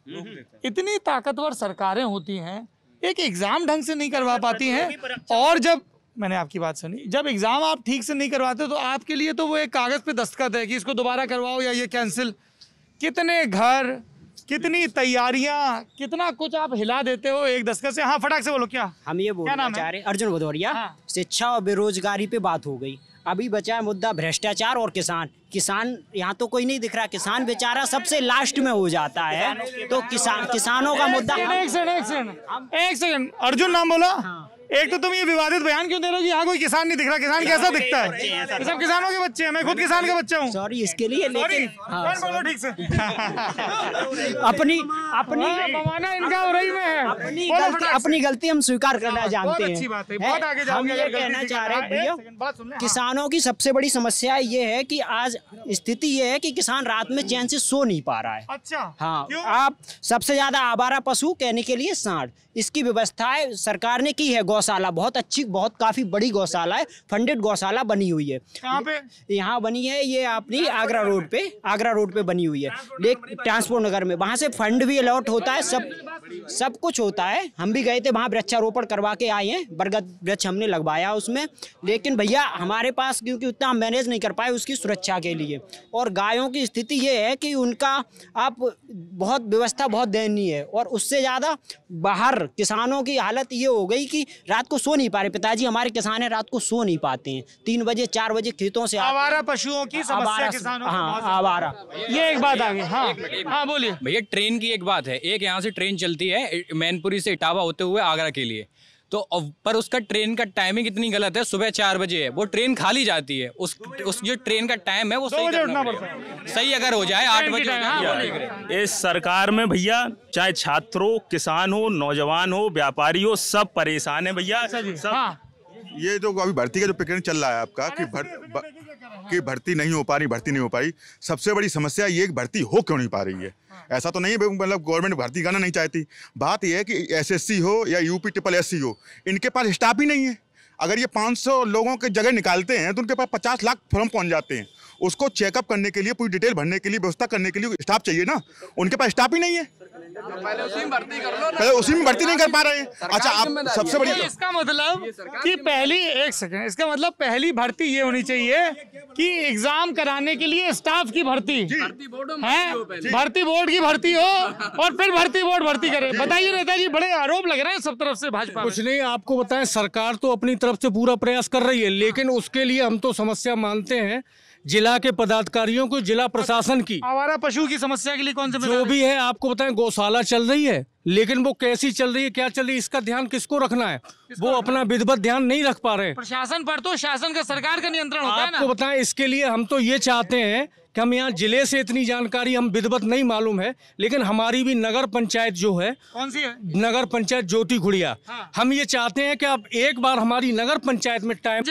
इतनी ताकतवर सरकारें होती हैं, एक एग्जाम ढंग से नहीं करवा पाती हैं, और जब मैंने आपकी बात सुनी, जब एग्जाम आप ठीक से नहीं करवाते तो आपके लिए तो वो एक कागज पे दस्तखत है कि इसको दोबारा करवाओ या ये कैंसिल। कितने घर, कितनी तैयारियां, कितना कुछ आप हिला देते हो एक दस्तखत से। हाँ, फटाक से बोलो। क्या हम ये बोलना चाह रहे हैं, अर्जुन भदौरिया। शिक्षा और बेरोजगारी पे बात हो गई, अभी बचा है मुद्दा भ्रष्टाचार और किसान। किसान यहाँ तो कोई नहीं दिख रहा, किसान बेचारा सबसे लास्ट में हो जाता है, तो किसानों का मुद्दा। एक सेकंड अर्जुन, नाम बोलो। एक तो तुम ये विवादित बयान क्यों दे रहे हो कि यहाँ कोई किसान नहीं दिख रहा? किसान कैसा दिखता है? ये सब किसानों के बच्चे हैं, मैं खुद किसान का बच्चा हूँ। सॉरी इसके लिए, लेकिन बोलो ठीक से। अपनी इनका हो रही में है, अपनी गलती हम स्वीकार करना जानते हैं। अच्छी बात है, बहुत आगे हम ये कहना चाह रहे हैं भैया, किसानों की सबसे बड़ी समस्या ये है कि आज स्थिति ये है कि किसान रात में चैन से सो नहीं पा रहा है। अच्छा, हाँ, आप सबसे ज्यादा आवारा पशु कहने के लिए सांड, इसकी व्यवस्थाएं सरकार ने की है। गौशाला बहुत अच्छी, बहुत काफी बड़ी गौशाला है, फंडेड गौशाला बनी हुई है। कहाँ पे? यहाँ बनी है, ये अपनी आगरा रोड पे बनी हुई है, ट्रांसपोर्ट नगर में। वहाँ से फंड भी अलॉट होता है, सब कुछ होता है। हम भी गए थे वहाँ, वृक्षारोपण करवा के आए हैं, बरगद वृक्ष हमने लगवाया उसमें। लेकिन भैया हमारे पास क्योंकि उतना हम मैनेज नहीं कर पाए उसकी सुरक्षा के लिए। और गायों की स्थिति ये है कि उनका आप बहुत व्यवस्था बहुत दयनीय है, और उससे ज़्यादा बाहर किसानों की हालत ये हो गई कि रात को सो नहीं पा रहे। पिताजी हमारे किसान हैं, रात को सो नहीं पाते हैं, 3 बजे 4 बजे खेतों से। आवारा पशुओं की समस्या किसानों, हाँ आवारा, ये एक बात आ गई। हाँ हाँ बोलिए भैया। ट्रेन की एक बात है, एक यहाँ से ट्रेन चलती है मैनपुरी से इटावा होते हुए आगरा के लिए, तो पर उसका ट्रेन का टाइमिंग इतनी गलत है, सुबह 4 बजे है, वो ट्रेन खाली जाती है। उस जो ट्रेन का टाइम है वो सही करना पड़ेगा। सही अगर हो जाए 8 बजे। इस सरकार में भैया चाहे छात्र हो, किसान हो, नौजवान हो, व्यापारी हो, सब परेशान है भैया। ये जो अभी भर्ती का जो प्रकरण चल रहा है आपका कि भर्ती नहीं हो पा रही, सबसे बड़ी समस्या ये भर्ती हो क्यों नहीं पा रही है। ऐसा तो नहीं है मतलब गवर्नमेंट भर्ती करना नहीं चाहती, बात यह है कि SSC हो या UPSSC हो, इनके पास स्टाफ ही नहीं है। अगर ये 500 लोगों के जगह निकालते हैं तो उनके पास 50 लाख फॉर्म पहुंच जाते हैं। उसको चेकअप करने के लिए, पूरी डिटेल भरने के लिए, व्यवस्था करने के लिए स्टाफ चाहिए ना, उनके पास स्टाफ ही नहीं है। पहले उसी में भर्ती कर लो, पहले उसी में भर्ती नहीं कर पा रहे हैं। अच्छा, आप सबसे बड़ी इसका मतलब कि इसका मतलब पहली भर्ती ये होनी चाहिए कि एग्जाम कराने के लिए स्टाफ की भर्ती है, भर्ती बोर्ड की भर्ती हो, और फिर भर्ती बोर्ड भर्ती करे। बताइए नेताजी, बड़े आरोप लग रहे हैं सब तरफ से भाजपा। कुछ नहीं, आपको बताएं, सरकार तो अपनी तरफ से पूरा प्रयास कर रही है, लेकिन उसके लिए हम तो समस्या मानते हैं जिला के पदाधिकारियों को, जिला प्रशासन की। आवारा पशु की समस्या के लिए कौन सा जो भी है आपको बताएं, गौशाला चल रही है, लेकिन वो कैसी चल रही है, क्या चल रही है, इसका ध्यान किसको रखना है? वो अपना विधिवत ध्यान नहीं रख पा रहे। प्रशासन पर तो शासन का, सरकार का नियंत्रण होता है ना। आपको बताएं, इसके लिए हम तो ये चाहते हैं कि हम यहाँ जिले से इतनी जानकारी हम विधिवत नहीं मालूम है, लेकिन हमारी भी नगर पंचायत जो है, कौन सी है? नगर पंचायत ज्योति खुड़िया। हम ये चाहते हैं कि आप एक बार हमारी नगर पंचायत में टाइम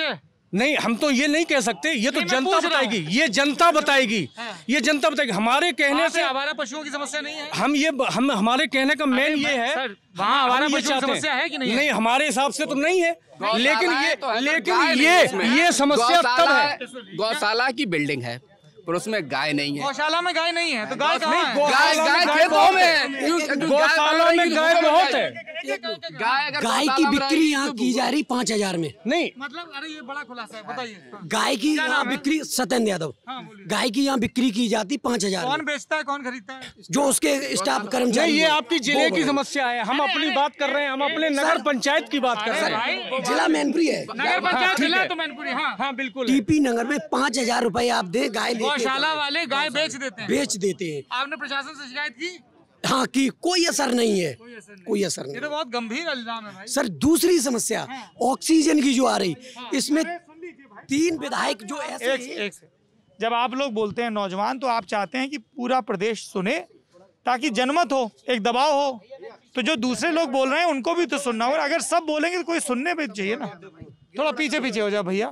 नहीं, हम तो ये नहीं कह सकते, ये तो जनता बताएगी, ये जनता बताएगी, ये जनता बताएगी। हमारे कहने से आवारा पशुओं की समस्या नहीं है। हम हमारे कहने का मेन ये है, वहाँ आवारा पशुओं की समस्या है कि नहीं? नहीं, हमारे हिसाब से तो नहीं है, लेकिन ये समस्या तब है। गौशाला की बिल्डिंग है पर उसमें गाय नहीं है। गौशाला में गाय नहीं है तो गाय कहाँ है? गाय खेतों में, गौशाला में गाय बहुत है। गाय की बिक्री यहाँ की जा रही 5,000 में। नहीं मतलब, अरे ये बड़ा खुलासा है, बताइए। गाय की यहाँ बिक्री, सत्येंद्र यादव, गाय की यहाँ बिक्री की जाती 5,000। कौन बेचता है, कौन खरीदता है? जो उसके स्टाफ कर्मचारी। ये आपकी जिले की समस्या है, हम अपनी बात कर रहे हैं, हम अपने नगर पंचायत की बात कर रहे हैं। जिला मैनपुरी है, नगर पंचायत जिला तो मैनपुरी। हाँ बिल्कुल। टीपी नगर में 5,000 रुपए आप दे, गाय गौशाला वाले गाय बेच देते हैं। बेच देते हैं। आपने प्रशासन से शिकायत की? हाँ की, कोई असर नहीं है, कोई असर नहीं। ये तो बहुत गंभीर इल्जाम है भाई। सर दूसरी समस्या ऑक्सीजन की जो आ रही, इसमें 3 विधायक जो ऐसे एक जब आप लोग बोलते हैं नौजवान, तो आप चाहते हैं कि पूरा प्रदेश सुने ताकि जनमत हो, एक दबाव हो, तो जो दूसरे लोग बोल रहे हैं उनको भी तो सुनना हो। अगर सब बोलेंगे तो कोई सुनने पे चाहिए ना। थोड़ा पीछे पीछे हो जाओ भैया,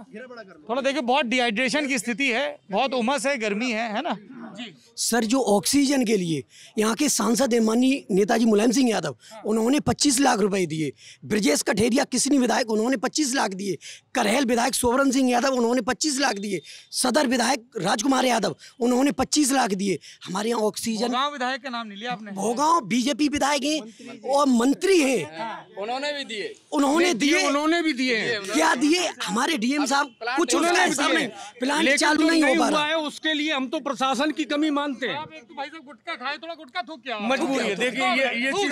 थोड़ा देखिए, बहुत डिहाइड्रेशन की स्थिति है, बहुत उमस है, गर्मी है ना जी। सर जो ऑक्सीजन के लिए यहाँ के सांसद है माननीय नेताजी मुलायम सिंह यादव, उन्होंने 25 लाख रुपए दिए। ब्रजेश कठेरिया किसनी विधायक, उन्होंने 25 लाख दिए। करहल विधायक सोवरन सिंह यादव, उन्होंने 25 लाख दिए। सदर विधायक राजकुमार यादव, उन्होंने 25 लाख दिए। हमारे यहाँ ऑक्सीजन। भोगांव विधायक का नाम नहीं लिया आपने? भोगांव बीजेपी विधायक हैं और मंत्री हैं, उन्होंने भी दिए। उन्होंने भी दिए। क्या दिए? हमारे डीएम साहब कुछ प्लांट चालू नहीं हो पा रहा है, उसके लिए हम तो प्रशासन की कमी मानते हैं। आप एक तो भाई साहब गुटखा खाए, थोड़ा गुटखा थूक क्या मजबूरी है। देखिए ये चीज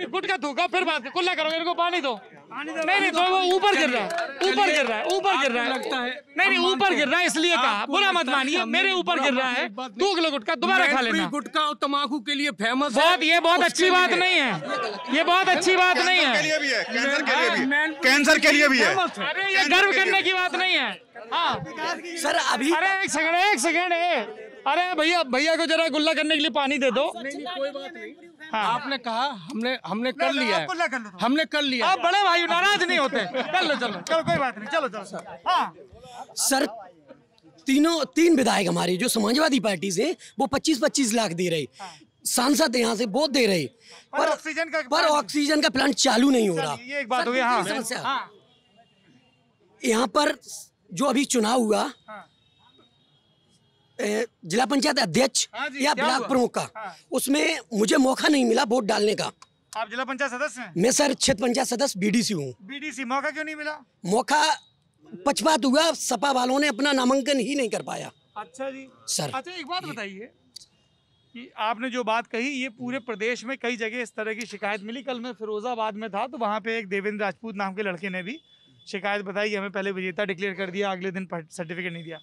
गुटखा थूका, फिर बात कुल्ला करोगे, इनको पानी दो। नहीं तो वो ऊपर गिर रहा है, ऊपर गिर रहा है, ऊपर गिर रहा है, लगता है। नहीं ऊपर गिर रहा है, इसलिए कहा, बुरा मत मानिए, मेरे ऊपर गिर रहा है। 2 किलो गुटखा दोबारा खा लेना। गुटखा और तमाकू के लिए फेमस बहुत, ये बहुत अच्छी बात नहीं है, ये बहुत अच्छी बात नहीं है। कैंसर के लिए भी है। अरे ये गर्व करने की बात नहीं है। हाँ सर अभी, अरे एक सेकंड अरे भैया को जरा गुल्ला करने के लिए पानी दे दो। कोई बात नहीं। हाँ आपने कहा, हमने कर लिया है, हमने कर लिया। आप बड़े भाई नाराज नहीं होते, कर लो, चलो कोई बात नहीं, चलो सर। हाँ सर 3 विधायक हमारे जो समाजवादी पार्टी से, वो 25-25 लाख दे रहे। सांसद यहाँ से बहुत दे रहे, पर ऑक्सीजन का प्लांट चालू नहीं हो रहा। ये एक बात हो गई। हाँ यहाँ पर जो अभी चुनाव हुआ जिला पंचायत अध्यक्ष या ब्लॉक प्रमुख का, उसमें मुझे मौका नहीं मिला वोट डालने का। आप जिला पंचायत सदस्य हैं? मैं सर क्षेत्र पंचायत सदस्य बीडीसी हूँ। बीडीसी, मौका क्यों नहीं मिला? मौका पक्षपात हुआ, सपा वालों ने अपना नामांकन ही नहीं कर पाया। अच्छा जी सर। अच्छा एक बात बताइए कि आपने जो बात कही, ये पूरे प्रदेश में कई जगह इस तरह की शिकायत मिली। कल मैं फिरोजाबाद में था, तो वहाँ पे एक देवेंद्र राजपूत नाम के लड़के ने भी शिकायत बताई कि हमें पहले विजेता डिक्लेयर कर दिया, अगले दिन सर्टिफिकेट नहीं दिया।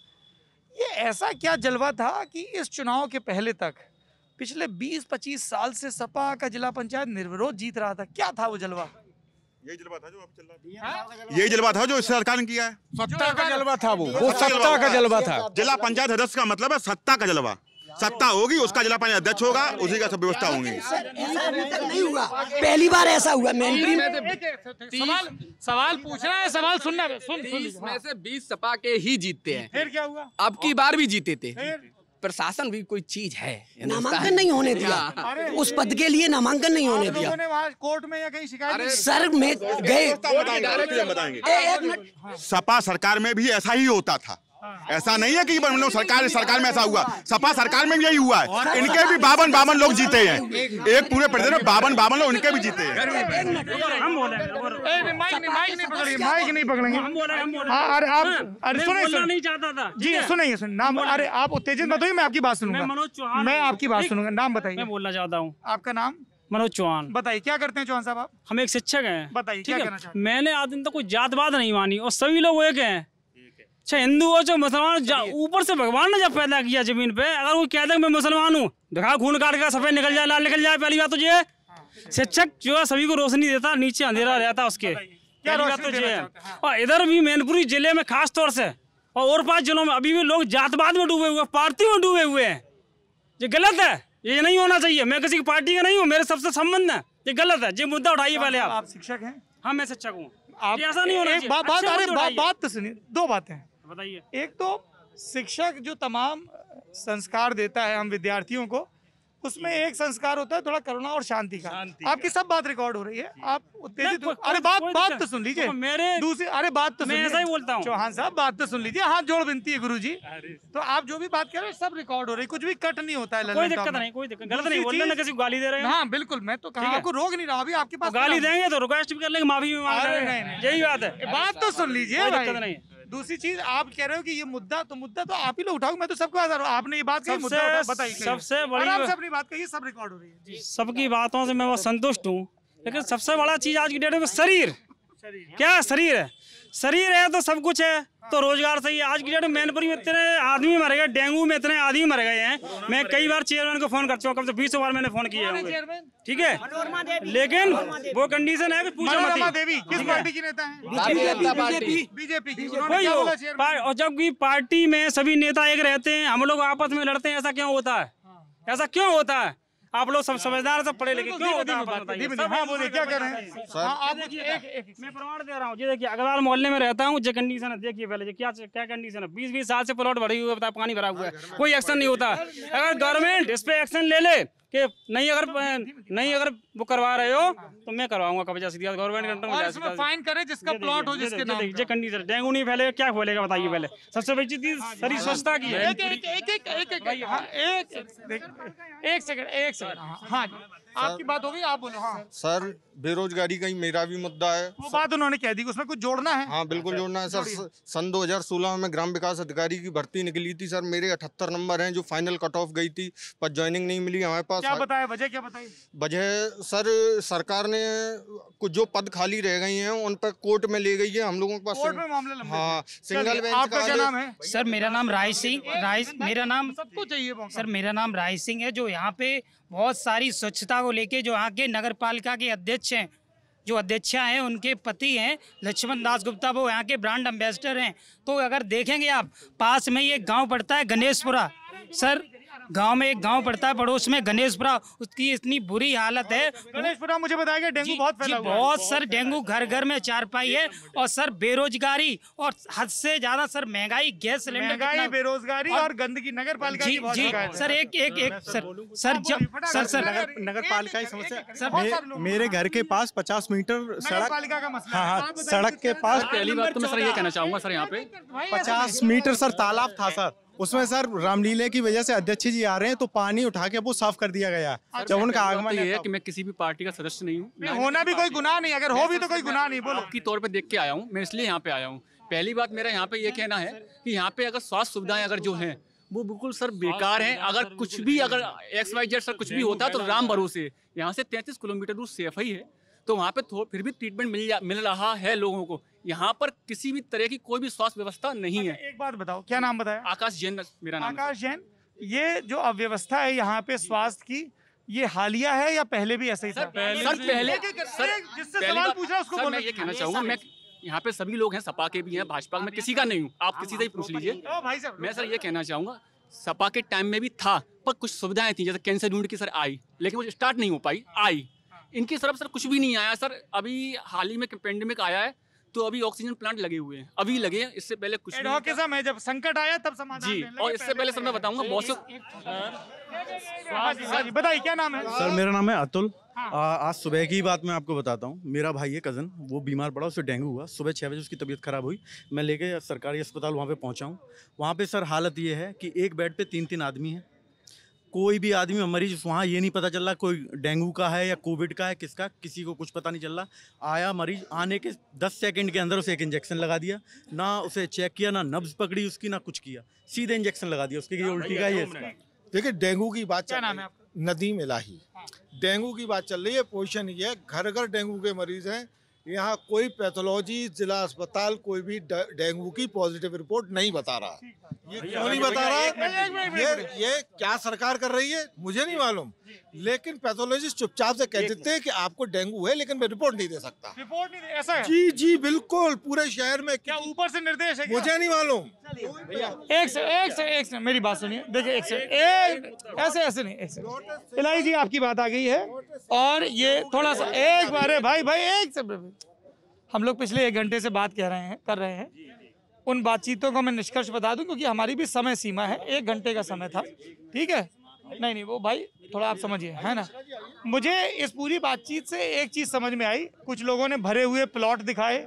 ये ऐसा क्या जलवा था कि इस चुनाव के पहले तक पिछले 20-25 साल से सपा का जिला पंचायत निर्विरोध जीत रहा था? क्या था वो जलवा? यही जलवा था जो अब चल रहा है। यही जलवा था जो इस सरकार ने किया है। सत्ता का जलवा था वो सत्ता का जलवा था। जिला पंचायत सदस्य का मतलब है सत्ता का जलवा। सत्ता होगी, उसका जिला पंचायत अध्यक्ष होगा, उसी का सब व्यवस्था होंगी। नहीं हुआ, पहली बार ऐसा हुआ। सवाल पूछना है, सवाल सुनना है। 30 में से 20 सपा के ही जीतते हैं। फिर क्या हुआ? अब की बार भी जीते थे। प्रशासन भी कोई चीज है, नामांकन नहीं होने दिया। उस पद के लिए नामांकन नहीं होने दिया। कोर्ट में या कहीं शिकायत? सर में गए, सपा सरकार में भी ऐसा ही होता था। ऐसा नहीं है कि मतलब सरकार में ऐसा हुआ, सपा सरकार में भी यही हुआ है। इनके भी 52 लोग जीते हैं, एक पूरे प्रदेश में 52 लोग इनके भी जीते हैं। माइक नहीं पकड़ेंगे। अरे आप नहीं चाहता था जी, सुनिए नाम। अरे आप उत्तेजित मत होइए, मैं आपकी बात सुनूंगा। मैं आपकी बात सुनूंगा। नाम बताइए। मैं बोलना चाहता हूँ। आपका नाम? मनोज चौहान। बताइए क्या करते हैं चौहान साहब आप? हम एक शिक्षक हैं। बताइए क्या करना चाहते हैं? मैंने आज दिन तक कोई जात-पात नहीं मानी और सभी लोग एक हैं। चाहे हिंदू हो चाहे मुसलमान, ऊपर से भगवान ने जब पैदा किया जमीन पे, अगर वो कहते हैं मैं मुसलमान हूँ, दिखा खून काट का सफेद निकल जाए लाल निकल जाए। पहली बात तो ये है शिक्षक जो है सभी को रोशनी देता, नीचे अंधेरा रहता उसके, पहली बात तो ये है। और इधर भी मैनपुरी जिले में खास तौर से और 5 जिलों में अभी भी लोग जातवाद में डूबे हुए, पार्टी में डूबे हुए हैं। ये गलत है, ये नहीं होना चाहिए। मैं किसी की पार्टी का नहीं हूँ, मेरे सबसे संबंध है, ये गलत है। ये मुद्दा उठाइए पहले आप। शिक्षक हैं? हाँ मैं शिक्षक हूँ। ऐसा नहीं होना चाहिए। बात तो सुनिए, 2 बातें बताइए। एक तो शिक्षक जो तमाम संस्कार देता है हम विद्यार्थियों को, उसमें एक संस्कार होता है थोड़ा करुणा और शांति का। आपकी सब बात रिकॉर्ड हो रही है, आप उत्तेजित। अरे बात तो सुन लीजिए। दूसरी अरे बात तो मैं ऐसा ही बोलता हूँ। चौहान साहब बात तो सुन लीजिए, हाथ जोड़ विनती है गुरुजी। तो आप जो भी बात कर रहे हैं सब रिकॉर्ड हो रही है, कुछ भी कट नहीं होता है। कोई दिक्कत नहीं, कोई दिक्कत गलत नहीं बोलना, ना किसी को गाली दे रहे हैं। हाँ बिल्कुल, मैं तो कहा आपको रोक नहीं रहा, अभी आपके पास गाली देंगे तो रिक्वेस्ट भी कर लेंगे, माफी भी मांग लेंगे, यही बात है। बात तो सुन लीजिए। दिक्कत नहीं। दूसरी चीज आप कह रहे हो कि ये मुद्दा तो आप ही लोग उठाओ, मैं तो सबको आपने ये बात कही, मुद्दा बताइए। सबसे बड़ी अपनी बात कही, सब रिकॉर्ड हो रही है। सबकी बातों से मैं बहुत संतुष्ट हूँ, लेकिन सबसे बड़ा चीज आज की डेट में शरीर, क्या शरीर है। शरीर है तो सब कुछ है, तो रोजगार सही है। आज की डेट में मैनपुरी में इतने आदमी मर गए, डेंगू में इतने आदमी मर गए हैं। मैं कई बार चेयरमैन को फोन कर चुका हूँ, कम से 20 बार मैंने फोन किया है, ठीक है। लेकिन वो कंडीशन है, पूछो मत। देवी किस पार्टी की नेता है? बीजेपी की। वही हो, और जब भी पार्टी में सभी नेता एक रहते हैं, हम लोग आपस में लड़ते हैं, ऐसा क्यों होता है? ऐसा क्यों होता है? आप लोग सब समझदार, सब पढ़े लिखे, क्यों होता है? हाँ बोलिए, क्या कर रहे हैं? आप देखिए, मैं प्रमाण दे रहा हूँ। ये देखिए, अग्रवाल मोहल्ले में रहता हूँ, जो कंडीशन है देखिए पहले, क्या कंडीशन है। 20-20 साल से प्लॉट भरे हुए, पानी भरा हुआ है, कोई एक्शन नहीं होता। अगर गवर्नमेंट इस पे एक्शन ले ले कि नहीं अगर वो करवा रहे हो तो मैं करवाऊंगा कब्जा सीधी गवर्नमेंट के अंडर में। इसमें फाइन करे जिसका प्लॉट हो, जिसके नाम। ये कंडीशन, डेंगू नहीं फैले, क्या फैलेगा बताइए पहले। सबसे बड़ी चीज शरीर स्वच्छता की है। एक सेकंड। हाँ आपकी बात होगी, आप बोलो। हाँ सर, बेरोजगारी का ही मेरा भी मुद्दा है। वो बात उन्होंने कह दी, उसमें कुछ जोड़ना है? हाँ बिल्कुल जोड़ना है सर। सन 2016 में ग्राम विकास अधिकारी की भर्ती निकली थी सर, मेरे 78 नंबर हैं, जो फाइनल कट ऑफ गई थी, पर ज्वाइनिंग नहीं मिली हमारे पास। क्या बताया वजह, क्या बताई वजह? सर सरकार ने कुछ जो पद खाली रह गई हैं उन पर कोर्ट में ले गई है, हम लोगों के पास कोर्ट में मामले लंबे। हाँ, सिंगल बेंच। आपका क्या नाम है? सर मेरा नाम राय सिंह, मेरा नाम सबको चाहिए सर, मेरा नाम राय सिंह है। जो यहाँ पे बहुत सारी स्वच्छता को लेके जो यहाँ के नगर पालिका के अध्यक्ष हैं, जो अध्यक्षा हैं, उनके पति हैं लक्ष्मण दास गुप्ता, वो यहाँ के ब्रांड एम्बेसडर हैं। तो अगर देखेंगे आप, पास में ये गांव पड़ता है गणेशपुरा सर, गांव में एक गांव पड़ता है पड़ोस में गणेशपुरा, उसकी इतनी बुरी हालत है। गणेशपुरा मुझे बताया डेंगू बहुत फैला हुआ है। बहुत सर, डेंगू घर घर में चारपाई है। और सर बेरोजगारी और हद से ज्यादा सर महंगाई, गैस सिलेंडर, महंगाई, बेरोजगारी और गंदगी, नगर पालिका की बहुत शिकायत है। सर एक नगर पालिका की समस्या। मेरे घर के पास 50 मीटर सड़क पालिका का मसला। हाँ, सड़क के पास पहली बात तो मैं सर ये कहना चाहूंगा सर, यहाँ पे 50 मीटर सर तालाब था सर, उसमें सर रामलीला की वजह से अध्यक्ष जी आ रहे हैं तो पानी उठा के वो साफ कर दिया गया। जब उनका आगमन ये है कि मैं किसी भी पार्टी का सदस्य नहीं हूँ, होना भी कोई गुनाह नहीं, अगर हो भी तो कोई गुनाह नहीं। बोलो की तौर पे देख के आया हूँ मैं, इसलिए यहाँ पे आया हूँ। पहली बात मेरा यहाँ पे ये कहना है कि यहाँ पे अगर स्वास्थ्य सुविधाएं अगर जो हैं वो बिल्कुल सर बेकार हैं। अगर कुछ भी अगर XYZ सर कुछ भी होता तो राम भरोसे यहाँ से 33 किलोमीटर दूर CFI है, तो वहाँ पे फिर भी ट्रीटमेंट मिल रहा है लोगों को। यहाँ पर किसी भी तरह की कोई भी स्वास्थ्य व्यवस्था नहीं है। एक बात बताओ, क्या नाम बताया? आकाश जैन मेरा नाम। आकाश जैन, ये जो अव्यवस्था है यहाँ पे स्वास्थ्य की, ये हालिया है या पहले भी ऐसा ही था? पहले जिससे सवाल पूछा उसको बोलना। मैं ये कहना चाहूँगा, मैं यहाँ पे सभी लोग हैं, सपा के भी हैं, भाजपा में किसी का नहीं हूँ, आप किसी से ही पूछ लीजिए। मैं सर ये कहना चाहूँगा, सपा के टाइम में भी था, पर कुछ सुविधाएं थी, जैसे कैंसर यूनिट की सर आई, लेकिन वो स्टार्ट नहीं हो पाई। आई इनकी तरफ सर कुछ भी नहीं आया सर। अभी हाल ही में पेंडेमिक आया है तो अभी ऑक्सीजन प्लांट लगे हुए हैं, अभी लगे हैं, इससे पहले कुछ एडवोकेटिज्म है, जब संकट आया तब समाधान जी। और इससे पहले सर मैं बताऊंगा बहुत से। बताइए क्या नाम है? सर मेरा नाम है अतुल। आज सुबह की बात मैं आपको बताता हूँ। मेरा भाई है कज़न, वो बीमार पड़ा, उसे डेंगू हुआ। सुबह 6 बजे उसकी तबीयत खराब हुई, मैं लेके सरकारी अस्पताल वहाँ पे पहुँचा हूँ। वहाँ पे सर हालत ये है कि एक बेड पे 3-3 आदमी हैं। कोई भी आदमी मरीज वहाँ ये नहीं पता चल रहा कोई डेंगू का है या कोविड का है, किसका, किसी को कुछ पता नहीं चल रहा। आया मरीज, आने के 10 सेकंड के अंदर उसे एक इंजेक्शन लगा दिया, ना उसे चेक किया, ना नब्ज पकड़ी उसकी, ना कुछ किया, सीधे इंजेक्शन लगा दिया उसकी, उल्टी का ही है इसका। देखिए डेंगू की बात क्या नाम है आपका? नदीम इलाही। डेंगू की बात चल रही है, पोजीशन ये है, घर घर डेंगू के मरीज हैं। यहाँ कोई पैथोलॉजी जिला अस्पताल कोई भी डेंगू की पॉजिटिव रिपोर्ट नहीं बता रहा। ये क्यों नहीं बता रहा? ये क्या सरकार कर रही है मुझे नहीं मालूम, लेकिन पैथोलॉजिस्ट चुपचाप से कह देते हैं कि आपको डेंगू है, लेकिन मैं रिपोर्ट नहीं दे सकता। रिपोर्ट नहीं दे, ऐसा है? जी जी बिल्कुल, पूरे शहर में। क्या ऊपर से निर्देश है? मुझे नहीं मालूम। एक से मेरी बात सुनिए, देखिए ऐसे नहीं, एक से इलाही जी आपकी बात आ गई है, और ये थोड़ा सा एक बार भाई एक से, हम लोग पिछले 1 घंटे से बात कर रहे हैं, उन बातचीतों को मैं निष्कर्ष बता दूं क्योंकि हमारी भी समय सीमा है, 1 घंटे का समय था, ठीक है? नहीं वो भाई थोड़ा आप समझिए, है ना? मुझे इस पूरी बातचीत से एक चीज समझ में आई, कुछ लोगों ने भरे हुए प्लॉट दिखाए,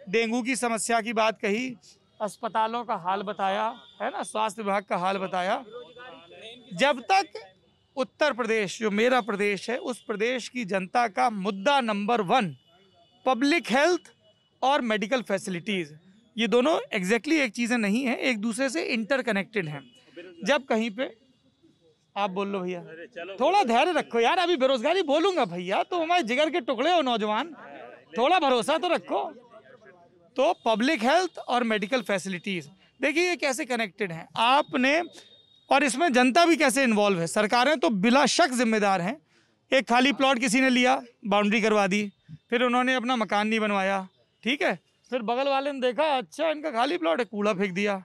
डेंगू की समस्या की बात कही, अस्पतालों का हाल बताया, है ना, स्वास्थ्य विभाग का हाल बताया। जब तक उत्तर प्रदेश जो मेरा प्रदेश है, उस प्रदेश की जनता का मुद्दा नंबर 1 पब्लिक हेल्थ और मेडिकल फैसिलिटीज, ये दोनों एग्जैक्टली एक चीज़ें नहीं हैं, एक दूसरे से इंटरकनेक्टेड हैं। जब कहीं पे आप बोल लो भैया, थोड़ा धैर्य रखो यार, अभी बेरोजगारी बोलूंगा भैया, तो हमारे जिगर के टुकड़े हो नौजवान, थोड़ा भरोसा तो रखो। तो पब्लिक हेल्थ और मेडिकल फैसिलिटीज, देखिए ये कैसे कनेक्टेड हैं आपने, और इसमें जनता भी कैसे इन्वॉल्व है। सरकारें तो बिला शक जिम्मेदार हैं। एक खाली प्लॉट किसी ने लिया, बाउंड्री करवा दी, फिर उन्होंने अपना मकान नहीं बनवाया, ठीक है, फिर बगल वाले ने देखा अच्छा इनका खाली प्लॉट है, कूड़ा फेंक दिया,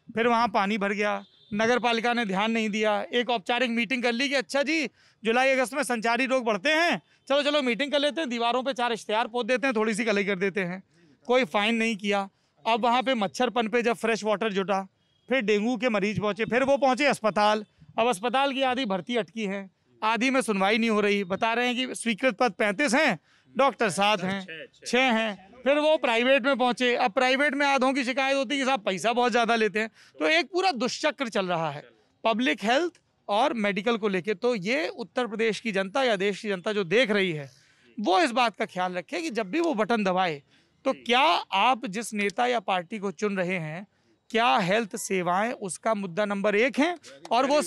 फिर वहाँ पानी भर गया, नगर पालिका ने ध्यान नहीं दिया, एक औपचारिक मीटिंग कर ली कि अच्छा जी जुलाई अगस्त में संचारी रोग बढ़ते हैं, चलो मीटिंग कर लेते हैं, दीवारों पे 4 इश्तेहार पोत देते हैं, थोड़ी सी कलई कर देते हैं, कोई फाइन नहीं किया। अब वहाँ पे मच्छर पनपे, जब फ्रेश वाटर जुटा, फिर डेंगू के मरीज पहुँचे, फिर वो पहुँचे अस्पताल, अब अस्पताल की आधी भर्ती अटकी है, आधी में सुनवाई नहीं हो रही, बता रहे हैं कि स्वीकृत पद 35 हैं, डॉक्टर 7 हैं, 6 हैं। फिर वो प्राइवेट में पहुंचे, अब प्राइवेट में आधों की शिकायत होती है कि साहब पैसा बहुत ज़्यादा लेते हैं। तो एक पूरा दुष्चक्र चल रहा है पब्लिक हेल्थ और मेडिकल को लेके। तो ये उत्तर प्रदेश की जनता या देश की जनता जो देख रही है, वो इस बात का ख्याल रखे कि जब भी वो बटन दबाए, तो क्या आप जिस नेता या पार्टी को चुन रहे हैं, क्या हेल्थ सेवाएं उसका मुद्दा नंबर 1 है, और वो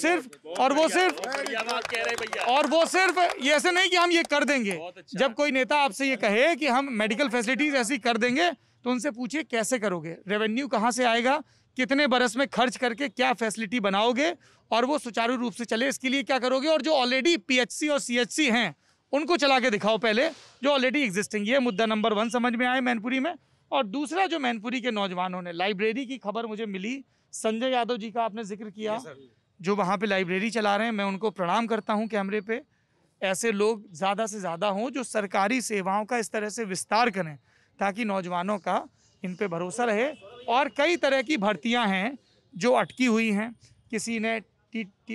सिर्फ ये ऐसे नहीं कि हम ये कर देंगे। जब कोई नेता आपसे ये कहे कि हम मेडिकल फैसिलिटीज ऐसी कर देंगे, तो उनसे पूछिए कैसे करोगे, रेवेन्यू कहाँ से आएगा, कितने बरस में खर्च करके क्या फैसिलिटी बनाओगे, और वो सुचारू रूप से चले इसके लिए क्या करोगे, और जो ऑलरेडी PHC और CHC हैं उनको चला के दिखाओ पहले, जो ऑलरेडी एग्जिस्टिंग। ये मुद्दा नंबर 1 समझ में आए मैनपुरी में। और दूसरा, जो मैनपुरी के नौजवानों ने, लाइब्रेरी की खबर मुझे मिली, संजय यादव जी का आपने जिक्र किया, जो वहाँ पे लाइब्रेरी चला रहे हैं, मैं उनको प्रणाम करता हूँ कैमरे पे। ऐसे लोग ज़्यादा से ज़्यादा हों जो सरकारी सेवाओं का इस तरह से विस्तार करें, ताकि नौजवानों का इन पे भरोसा रहे। और कई तरह की भर्तियाँ हैं जो अटकी हुई हैं, किसी ने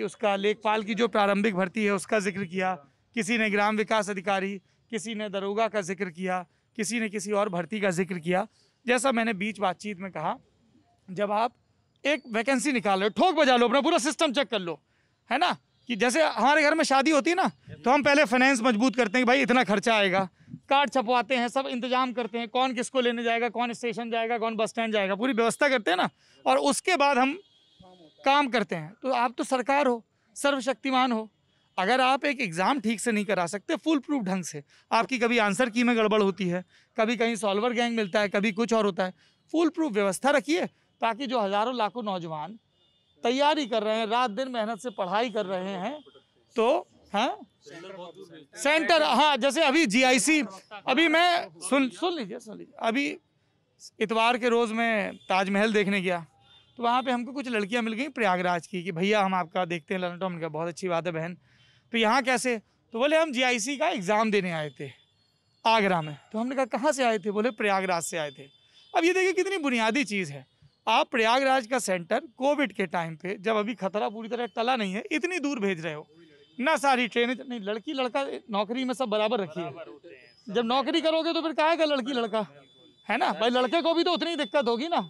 उसका लेखपाल की जो प्रारंभिक भर्ती है उसका जिक्र किया, किसी ने ग्राम विकास अधिकारी, किसी ने दरोगा का जिक्र किया, किसी ने किसी और भर्ती का जिक्र किया। जैसा मैंने बीच बातचीत में कहा, जब आप एक वैकेंसी निकाल रहे हो, ठोक बजा लो, अपना पूरा सिस्टम चेक कर लो, है ना, कि जैसे हमारे घर में शादी होती है ना, तो हम पहले फाइनेंस मजबूत करते हैं कि भाई इतना खर्चा आएगा, कार्ड छपवाते हैं, सब इंतजाम करते हैं, कौन किसको लेने जाएगा, कौन स्टेशन जाएगा, कौन बस स्टैंड जाएगा, पूरी व्यवस्था करते हैं ना, और उसके बाद हम काम करते हैं। तो आप तो सरकार हो, सर्वशक्तिमान हो, अगर आप एक एग्ज़ाम ठीक से नहीं करा सकते फुल प्रूफ ढंग से, आपकी कभी आंसर की में गड़बड़ होती है, कभी कहीं सॉल्वर गैंग मिलता है, कभी कुछ और होता है, फुल प्रूफ व्यवस्था रखिए, ताकि जो हज़ारों लाखों नौजवान तैयारी कर रहे हैं, रात दिन मेहनत से पढ़ाई कर रहे हैं, तो हाँ सेंटर, हाँ जैसे अभी GIC, अभी मैं सुन लीजिए, अभी इतवार के रोज़ मैं ताजमहल देखने गया, तो वहाँ पे हमको कुछ लड़कियाँ मिल गई प्रयागराज की, कि भैया हम आपका देखते हैं ललन टॉम, का बहुत अच्छी बात है बहन, तो यहाँ कैसे, तो बोले हम GIC का एग्ज़ाम देने आए थे आगरा में। तो हमने कहा कहाँ से आए थे, बोले प्रयागराज से आए थे। अब ये देखिए कितनी बुनियादी चीज़ है, आप प्रयागराज का सेंटर कोविड के टाइम पे, जब अभी खतरा पूरी तरह टला नहीं है, इतनी दूर भेज रहे हो, ना सारी ट्रेनें, नहीं लड़की लड़का नौकरी में सब बराबर रखिए, जब नौकरी करोगे तो फिर कहेगा लड़की लड़का, है ना भाई, लड़के को भी तो उतनी दिक्कत होगी ना,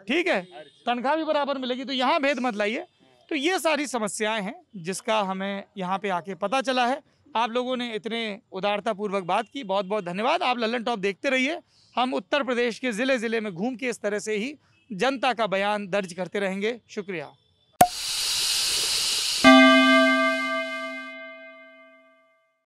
ठीक है, तनख्वाह भी बराबर मिलेगी, तो यहाँ भेद मत लाइए। तो ये सारी समस्याएं हैं जिसका हमें यहाँ पे आके पता चला है। आप लोगों ने इतने उदारतापूर्वक बात की, बहुत बहुत धन्यवाद। आप ललन टॉप देखते रहिए, हम उत्तर प्रदेश के ज़िले ज़िले में घूम के इस तरह से ही जनता का बयान दर्ज करते रहेंगे। शुक्रिया।